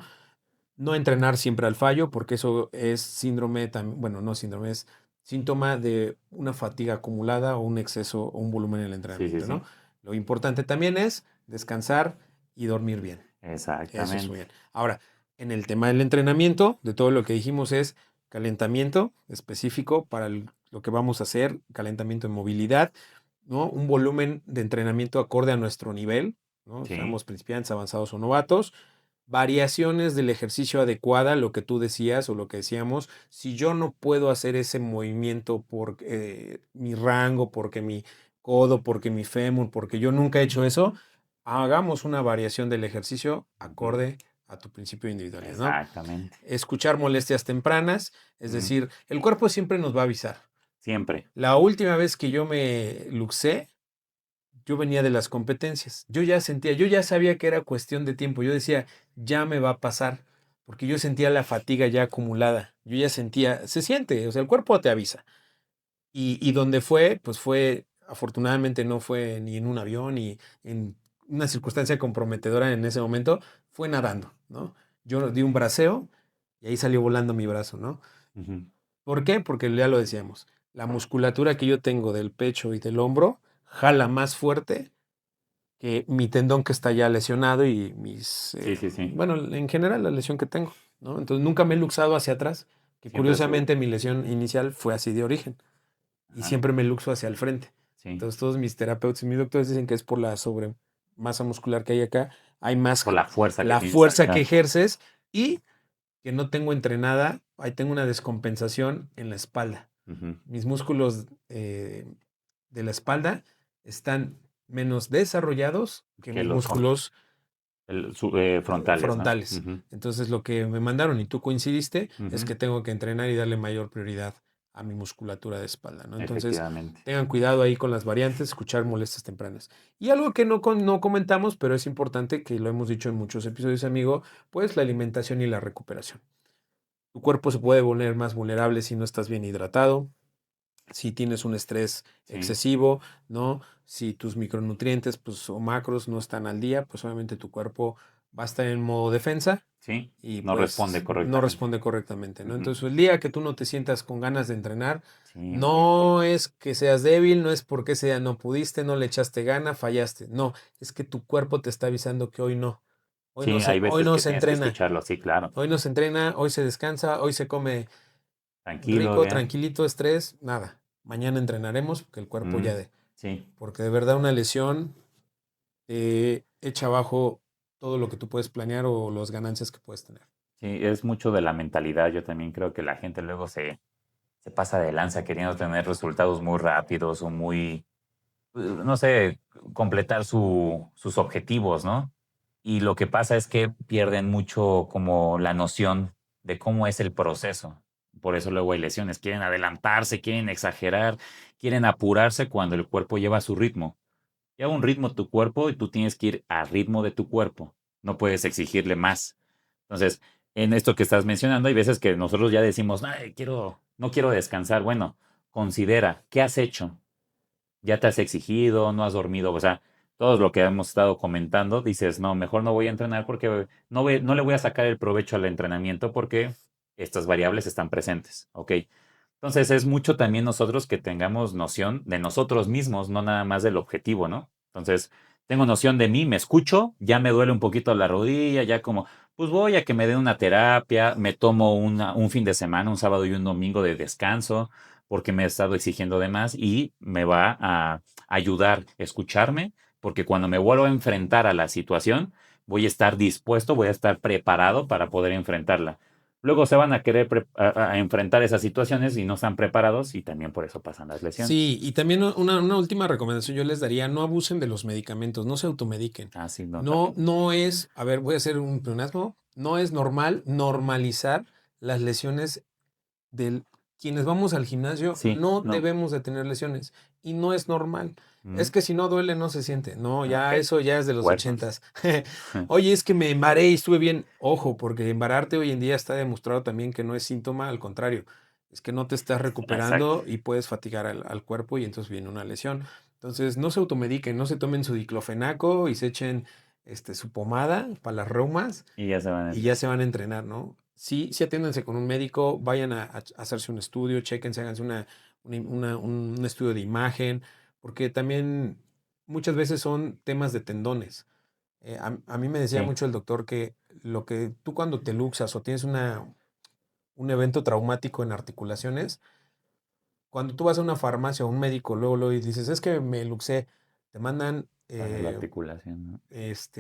No entrenar siempre al fallo, porque eso es síndrome, bueno, no síndrome, es síntoma de una fatiga acumulada o un exceso o un volumen en el Sí, sí, entrenamiento, ¿no? sí. Lo importante también es descansar y dormir bien. Eso es muy Exactamente. bien. Ahora, en el tema del entrenamiento, de todo lo que dijimos es calentamiento específico para lo que vamos a hacer, calentamiento de movilidad, ¿no? Un volumen de entrenamiento acorde a nuestro nivel, ¿no? Sí, Seamos principiantes, avanzados o novatos. Variaciones del ejercicio adecuada, lo que tú decías o lo que decíamos. Si yo no puedo hacer ese movimiento por mi rango, porque mi codo, porque mi fémur, porque yo nunca he hecho eso, hagamos una variación del ejercicio ujú, acorde a tu principio de individualidad, ¿no? exactamente. Escuchar molestias tempranas, es Ujú, decir, el cuerpo siempre nos va a avisar. siempre. La última vez que yo me luxé, yo venía de las competencias. Yo ya sentía, yo ya sabía que era cuestión de tiempo. Yo decía, ya me va a pasar, porque yo sentía la fatiga ya acumulada. Yo ya sentía, se siente, o sea, el cuerpo te avisa. Y donde fue, pues fue, afortunadamente no fue ni en un avión, ni en una circunstancia comprometedora en ese momento, fue nadando, ¿no? Yo di un braceo y ahí salió volando mi brazo, ¿no? Ujú, ¿Por qué? Porque ya lo decíamos, la musculatura que yo tengo del pecho y del hombro jala más fuerte que mi tendón que está ya lesionado y mis, sí, sí, sí. bueno, en general la lesión que tengo, ¿no? Entonces nunca me he luxado hacia atrás, que Siempre su. curiosamente mi lesión inicial fue así de origen y Ajá, siempre me luxo hacia el frente. sí. Entonces todos mis terapeutas y mis doctores dicen que es por la sobre masa muscular que hay acá, hay más Por la fuerza que la tienes fuerza que acá. ejerces y que no tengo entrenada, ahí tengo una descompensación en la espalda. Ujú, Mis músculos de la espalda están menos desarrollados que que mis los músculos frontales, ¿no? frontales. Ujú, Entonces lo que me mandaron y tú coincidiste es ujú, que tengo que entrenar y darle mayor prioridad a mi musculatura de espalda, ¿no? Entonces efectivamente. tengan cuidado ahí con las variantes, escuchar molestias tempranas. Y algo que no comentamos, pero es importante, que lo hemos dicho en muchos episodios, amigo, pues la alimentación y la recuperación. Tu cuerpo se puede volver más vulnerable si no estás bien hidratado, si tienes un estrés Sí, excesivo, ¿no? Si tus micronutrientes pues, o macros no están al día, pues obviamente tu cuerpo va a estar en modo defensa sí. y No responde pues no correctamente. responde correctamente, ¿no? Ujú, Entonces el día que tú no te sientas con ganas de entrenar, sí. no es que seas débil, no es porque ese día no pudiste, no le echaste gana, fallaste, no, es que tu cuerpo te está avisando que hoy no, Sí, hay hoy veces no que se tienes que entrena, escucharlo, sí, claro. hoy no se entrena, hoy se descansa, hoy se come Tranquilo, rico, bien. tranquilito, estrés, nada. Mañana entrenaremos porque el cuerpo Mm, ya de. sí, Porque de verdad una lesión echa abajo todo lo que tú puedes planear o las ganancias que puedes tener. sí, es mucho de la mentalidad. Yo también creo que la gente luego se pasa de lanza queriendo tener resultados muy rápidos o muy, no sé, completar sus objetivos, ¿no? Y lo que pasa es que pierden mucho como la noción de cómo es el proceso. Por eso luego hay lesiones. Quieren adelantarse, quieren exagerar, quieren apurarse cuando el cuerpo lleva su ritmo. Lleva un ritmo tu cuerpo y tú tienes que ir al ritmo de tu cuerpo. No puedes exigirle más. Entonces, en esto que estás mencionando, hay veces que nosotros ya decimos, "Ay, no quiero descansar". Bueno, considera, ¿qué has hecho? ¿Ya te has exigido? ¿No has dormido? O sea, todo lo que hemos estado comentando, dices, no, mejor no voy a entrenar porque no le voy a sacar el provecho al entrenamiento porque estas variables están presentes. ¿Ok? Entonces es mucho también nosotros que tengamos noción de nosotros mismos, no nada más del objetivo, ¿no? Entonces, tengo noción de mí, me escucho, ya me duele un poquito la rodilla, ya como, pues voy a que me den una terapia, me tomo un fin de semana, un sábado y un domingo de descanso, porque me he estado exigiendo de más y me va a ayudar a escucharme porque cuando me vuelvo a enfrentar a la situación, voy a estar dispuesto, voy a estar preparado para poder enfrentarla. Luego se van a querer a enfrentar esas situaciones y no están preparados y también por eso pasan las lesiones. Sí, y también una última recomendación yo les daría, no abusen de los medicamentos, no se automediquen. Ah, sí, no, No, también. no es, a ver, voy a hacer un pleonasmo, no es normal normalizar las lesiones de quienes vamos al gimnasio, Sí, no no. debemos de tener lesiones y no es normal. Es Mm, que si no duele no se siente. No, ya ok, eso ya es de los fuertes. 80s. Oye, es que me embaré y estuve bien. Ojo, porque embararte hoy en día está demostrado también que no es síntoma, al contrario, es que no te estás Exacto. recuperando y puedes fatigar al cuerpo y entonces viene una lesión. Entonces, no se automediquen, no se tomen su diclofenaco y se echen su pomada para las reumas Y ya se van a... y ya se van a entrenar, ¿no? Sí, sí atiéndanse con un médico, vayan a hacerse un estudio, chéquense, háganse un estudio de imagen, porque también muchas veces son temas de tendones. A mí me decía Sí, mucho el doctor que lo que tú cuando te luxas o tienes un evento traumático en articulaciones, cuando tú vas a una farmacia o un médico, luego y dices, es que me luxé, te mandan, para la articulación, ¿no?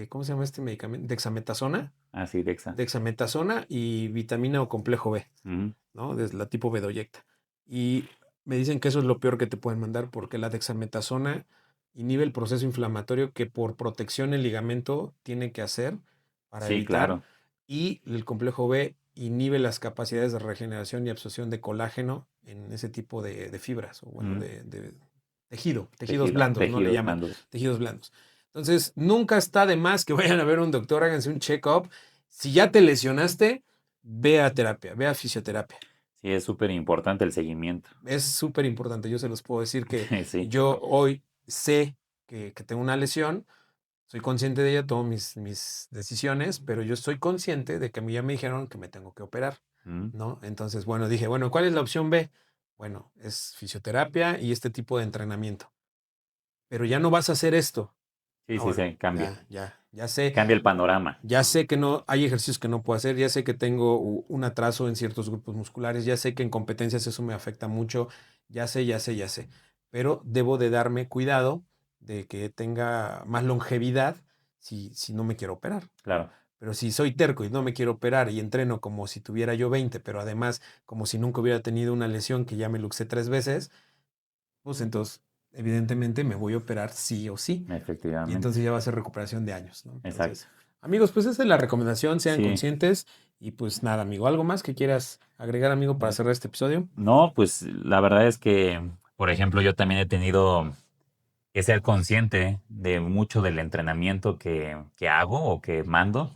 ¿cómo se llama este medicamento? Dexametasona. Ah, sí, Dexa. Dexametasona y vitamina o complejo B, Ujú. ¿no? De la tipo bedoyecta. Y me dicen que eso es lo peor que te pueden mandar porque la dexametasona inhibe el proceso inflamatorio que por protección el ligamento tiene que hacer para Sí, evitar, claro. y el complejo B inhibe las capacidades de regeneración y absorción de colágeno en ese tipo de fibras, o bueno, Ujú. de tejidos Tejido, blandos, ¿no? Le tejidos llaman, blandos. tejidos blandos. Entonces, nunca está de más que vayan a ver a un doctor, háganse un check-up. Si ya te lesionaste, ve a terapia, ve a fisioterapia. Sí, es súper importante el seguimiento. Es súper importante. Yo se los puedo decir que Sí, yo hoy sé que tengo una lesión, soy consciente de ella, tomo mis decisiones, pero yo estoy consciente de que a mí ya me dijeron que me tengo que operar, mm, ¿no? Entonces, bueno, dije, bueno, ¿cuál es la opción B? Bueno, es fisioterapia y este tipo de entrenamiento. Pero ya no vas a hacer esto. sí, Ah, sí, bueno, sí, cambia. ya sé. Cambia el panorama. Ya sé que no hay ejercicios que no puedo hacer, ya sé que tengo un atraso en ciertos grupos musculares, ya sé que en competencias eso me afecta mucho, ya sé, pero debo de darme cuidado de que tenga más longevidad si no me quiero operar. Claro, Pero si soy terco y no me quiero operar y entreno como si tuviera yo 20, pero además como si nunca hubiera tenido una lesión que ya me luxé 3 veces, pues entonces evidentemente me voy a operar sí o sí. Y efectivamente. entonces ya va a ser recuperación de años, ¿no? Exacto. Entonces, amigos, pues esa es la recomendación, sean Sí. conscientes y pues nada, amigo, ¿algo más que quieras agregar, amigo, para cerrar este episodio? No, pues la verdad es que, por ejemplo, yo también he tenido que ser consciente de mucho del entrenamiento que hago o que mando.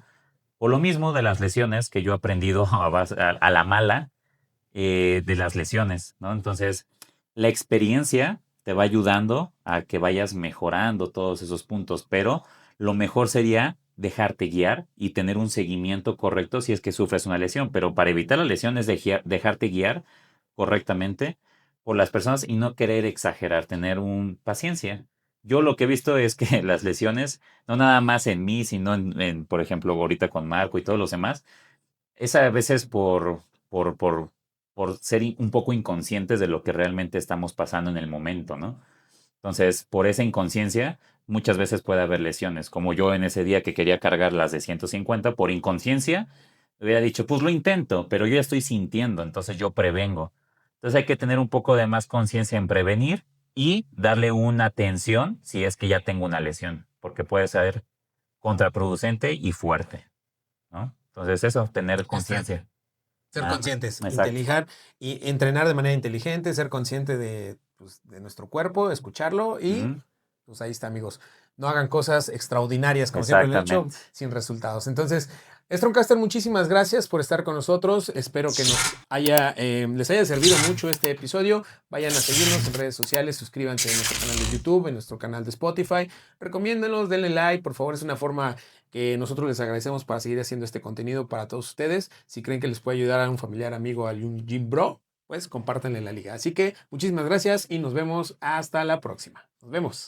O lo mismo de las lesiones que yo he aprendido a la mala de las lesiones, ¿no? Entonces, la experiencia te va ayudando a que vayas mejorando todos esos puntos, pero lo mejor sería dejarte guiar y tener un seguimiento correcto si es que sufres una lesión, pero para evitar la lesión es dejarte guiar correctamente por las personas y no querer exagerar, tener un paciencia. Yo lo que he visto es que las lesiones, no nada más en mí, sino por ejemplo, ahorita con Marco y todos los demás, es a veces por, por, por ser un poco inconscientes de lo que realmente estamos pasando en el momento, ¿no? Entonces, por esa inconsciencia, muchas veces puede haber lesiones, como yo en ese día que quería cargar las de 150, por inconsciencia, hubiera dicho, pues lo intento, pero yo ya estoy sintiendo, entonces yo prevengo. Entonces hay que tener un poco de más conciencia en prevenir y darle una atención si es que ya tengo una lesión, porque puede ser contraproducente y fuerte, ¿no? Entonces eso, tener Exacto. conciencia. Ser Ah, conscientes, exacto. intelijar y entrenar de manera inteligente, ser consciente de, pues, de nuestro cuerpo, escucharlo y Ujú, pues ahí está, amigos. No hagan cosas extraordinarias como siempre lo han hecho exactamente. sin resultados. Entonces, Strongcaster, muchísimas gracias por estar con nosotros. Espero que les haya servido mucho este episodio. Vayan a seguirnos en redes sociales, suscríbanse a nuestro canal de YouTube, en nuestro canal de Spotify. Recomiéndenlos, denle like, por favor, es una forma que nosotros les agradecemos para seguir haciendo este contenido para todos ustedes. Si creen que les puede ayudar a un familiar, amigo, a un gym bro, pues compártanle la liga. Así que muchísimas gracias y nos vemos hasta la próxima. Nos vemos.